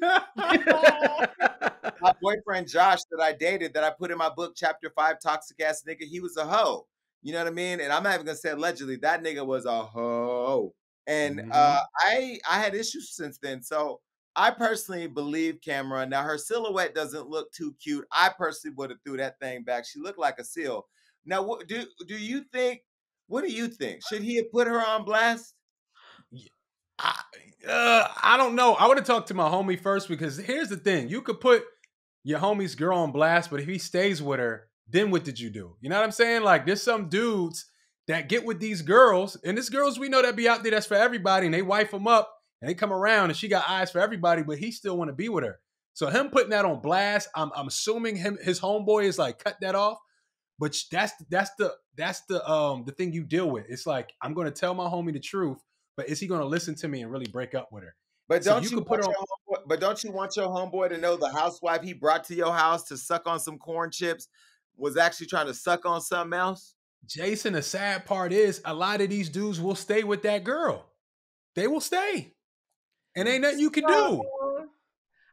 my boyfriend, Josh, that I dated, that I put in my book, Chapter 5, Toxic Ass Nigga, he was a hoe. You know what I mean? And I'm not even going to say allegedly. That nigga was a hoe. And I had issues since then. So I personally believe Cameron. Now, her silhouette doesn't look too cute. I personally would have threw that thing back. She looked like a seal. Now, what do you think? What do you think? Should he have put her on blast? I don't know. I would have talked to my homie first, because here's the thing. You could put your homie's girl on blast, but if he stays with her, then what did you do? You know what I'm saying? Like, there's some dudes that get with these girls, and these girls we know that be out there that's for everybody, and they wife them up, and they come around, and she got eyes for everybody, but he still want to be with her. So him putting that on blast, I'm assuming his homeboy is like, cut that off. But that's the thing you deal with. It's like, I'm going to tell my homie the truth, but is he going to listen to me and really break up with her? But So don't you you could put want her on. your homeboy, but don't you want your homeboy to know the housewife he brought to your house to suck on some corn chips was actually trying to suck on something else? Jason, the sad part is a lot of these dudes will stay with that girl. They will stay. And ain't nothing you can do. So,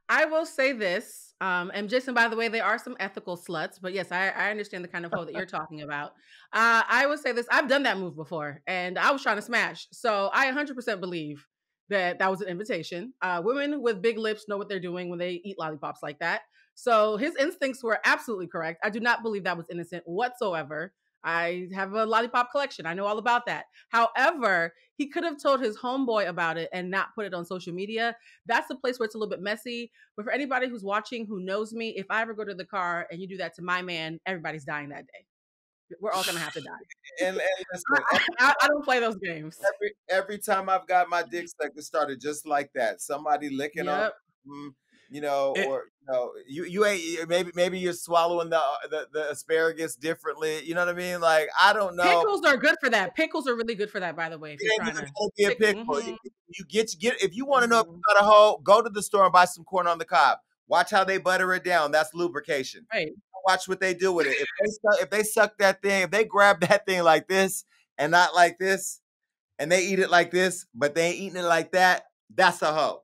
I will say this, and Jason, by the way, there are some ethical sluts, but yes, I understand the kind of hoe that you're talking about. I would say this: I've done that move before, and I was trying to smash. So I 100% believe that that was an invitation. Women with big lips know what they're doing when they eat lollipops like that. So his instincts were absolutely correct. I do not believe that was innocent whatsoever. I have a lollipop collection. I know all about that. However, he could have told his homeboy about it and not put it on social media. That's the place where it's a little bit messy. But for anybody who's watching who knows me, if I ever go to the car and you do that to my man, everybody's dying that day. We're all gonna have to die. And listen, I don't play those games. every time I've got my dick sucked, it started just like that. Somebody licking on, Yep. you know, or you ain't maybe you're swallowing the asparagus differently. You know what I mean? Like I don't know. Pickles are good for that. Pickles are really good for that, by the way. If It you're ain't trying even to gonna be a pickle. Mhm. You get if you want to know if you got a hoe, go to the store and buy some corn on the cob. Watch how they butter it down. That's lubrication. Right. Watch what they do with it. If they suck that thing, if they grab that thing like this and not like this, and they eat it like this, but they ain't eating it like that, that's a hoe.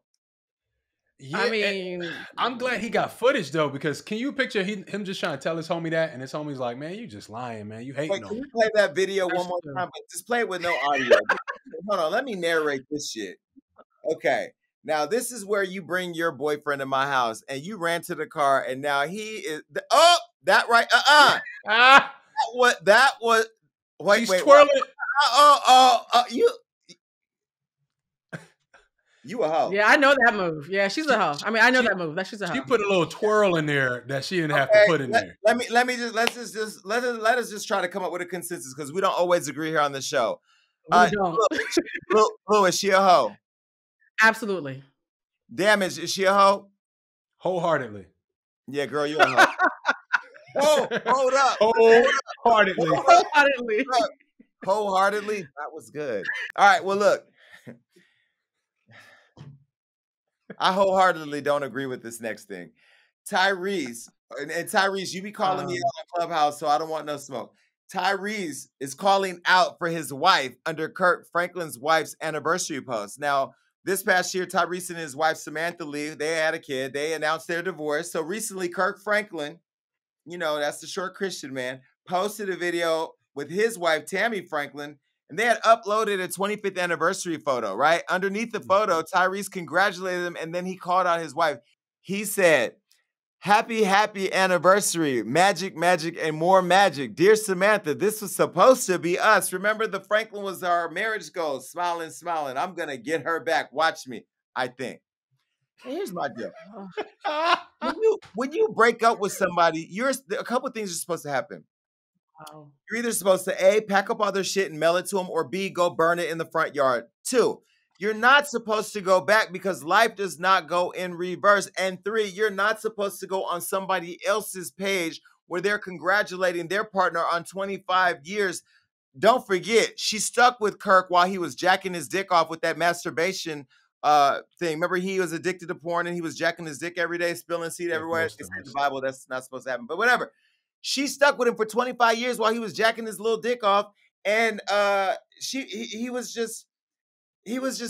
Yeah, I mean, I'm glad he got footage though, because can you picture him just trying to tell his homie that, and his homie's like, "Man, you just lying, man. You hating Wait, on can me." you play that video That's one more true. time? But just play it with no audio. Hold on, let me narrate this shit. Okay. Now this is where you bring your boyfriend to my house and you ran to the car and now he is that right? Ah, That was wait, she's wait, twirling. you a hoe. Yeah, I know that move. Yeah, she's a hoe. I mean, I know that move. That she's a hoe. She put a little twirl in there that she didn't have to put in there. Let us just try to come up with a consensus because we don't always agree here on the show. We don't. Lou, is she a hoe? Absolutely. Damn, is she a hoe? Wholeheartedly. Yeah, girl, you a hoe. Whoa, hold up. Wholeheartedly. Wholeheartedly. Wholeheartedly? That was good. All right, well, look. I wholeheartedly don't agree with this next thing. Tyrese, and Tyrese, you be calling me on Clubhouse, so I don't want no smoke. Tyrese is calling out for his wife under Kirk Franklin's wife's anniversary post. Now, this past year, Tyrese and his wife, Samantha Lee, they had a kid. They announced their divorce. So recently, Kirk Franklin, you know, that's the short Christian man, posted a video with his wife, Tammy Franklin, and they had uploaded a 25th anniversary photo, right? Underneath the photo, Tyrese congratulated him, and then he called out his wife. He said, happy anniversary, magic, and more magic. Dear Samantha, this was supposed to be us. Remember, the Franklin was our marriage goal. Smiling. I'm going to get her back. Watch me, I think. And here's my deal. When you break up with somebody, a couple of things are supposed to happen. Wow. You're either supposed to A, pack up all their shit and mail it to them, or B, go burn it in the front yard. 2, you're not supposed to go back because life does not go in reverse. And 3, you're not supposed to go on somebody else's page where they're congratulating their partner on 25 years. Don't forget, she stuck with Kirk while he was jacking his dick off with that masturbation thing. Remember, he was addicted to porn and he was jacking his dick every day, spilling seed everywhere. It's in the Bible. That's not supposed to happen, but whatever. She stuck with him for 25 years while he was jacking his little dick off, and he was just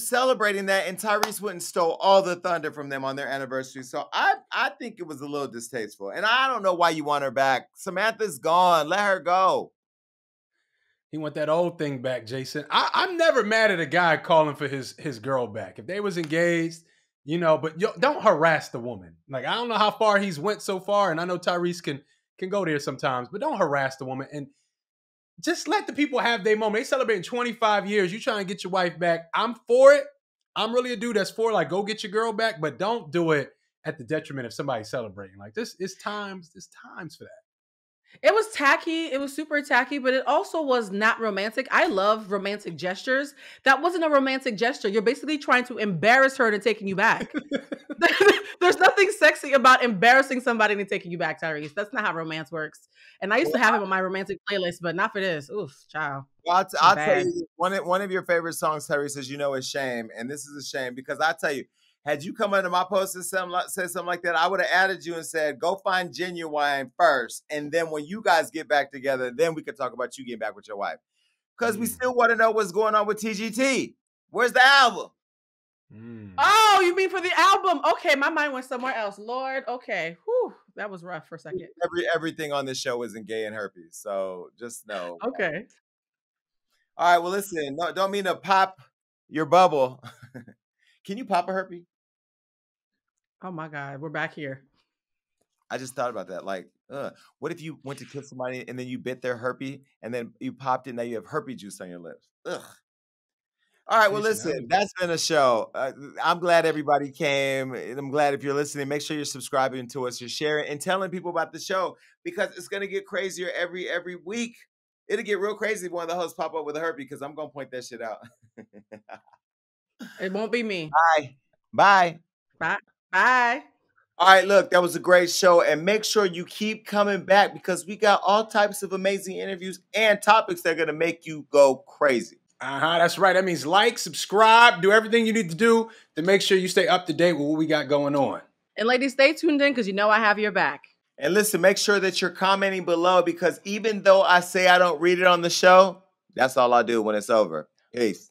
celebrating that, and Tyrese went and stole all the thunder from them on their anniversary. So I think it was a little distasteful, and I don't know why you want her back. Samantha's gone. Let her go. He want that old thing back, Jason. I'm never mad at a guy calling for his girl back. If they was engaged, you know, but don't harass the woman. Like, I don't know how far he's went so far, and I know Tyrese can go there sometimes, but don't harass the woman and just let the people have their moment. They celebrating 25 years. You trying to get your wife back. I'm for it. I'm really a dude that's for, like, go get your girl back, but don't do it at the detriment of somebody celebrating. Like, this is times for that. It was tacky. It was super tacky, but it also was not romantic. I love romantic gestures. That wasn't a romantic gesture. You're basically trying to embarrass her and taking you back. There's nothing sexy about embarrassing somebody and taking you back, Tyrese. That's not how romance works. And I used to have him on my romantic playlist, but not for this. Oof, child. Well, This is I'll tell bad. you one of your favorite songs, Tyrese, says, is Shame. And this is a shame because I tell you, had you come under my post and said something like that, I would have added you and said, go find Genuine first. And then when you guys get back together, then we could talk about you getting back with your wife. Because we still want to know what's going on with TGT. Where's the album? Oh, you mean for the album? Okay, my mind went somewhere else. Lord, okay. Whew, that was rough for a second. Everything on this show isn't gay and herpes. So just know. Okay. All right, well, listen, no, don't mean to pop your bubble. Can you pop a herpes? Oh my God, we're back here. I just thought about that. Like, what if you went to kiss somebody and then you bit their herpes and then you popped it and now you have herpes juice on your lips? Ugh. All right, well, listen, that's been a show. I'm glad everybody came. And I'm glad if you're listening, make sure you're subscribing to us, you're sharing and telling people about the show because it's going to get crazier every week. It'll get real crazy when the hosts pop up with a herpes because I'm going to point that shit out. It won't be me. Bye. Bye. Bye. Bye. All right, look, that was a great show. And make sure you keep coming back because we got all types of amazing interviews and topics that are going to make you go crazy. That's right. That means like, subscribe, do everything you need to do to make sure you stay up to date with what we got going on. And ladies, stay tuned in because you know I have your back. And listen, make sure that you're commenting below because even though I say I don't read it on the show, that's all I do when it's over. Peace.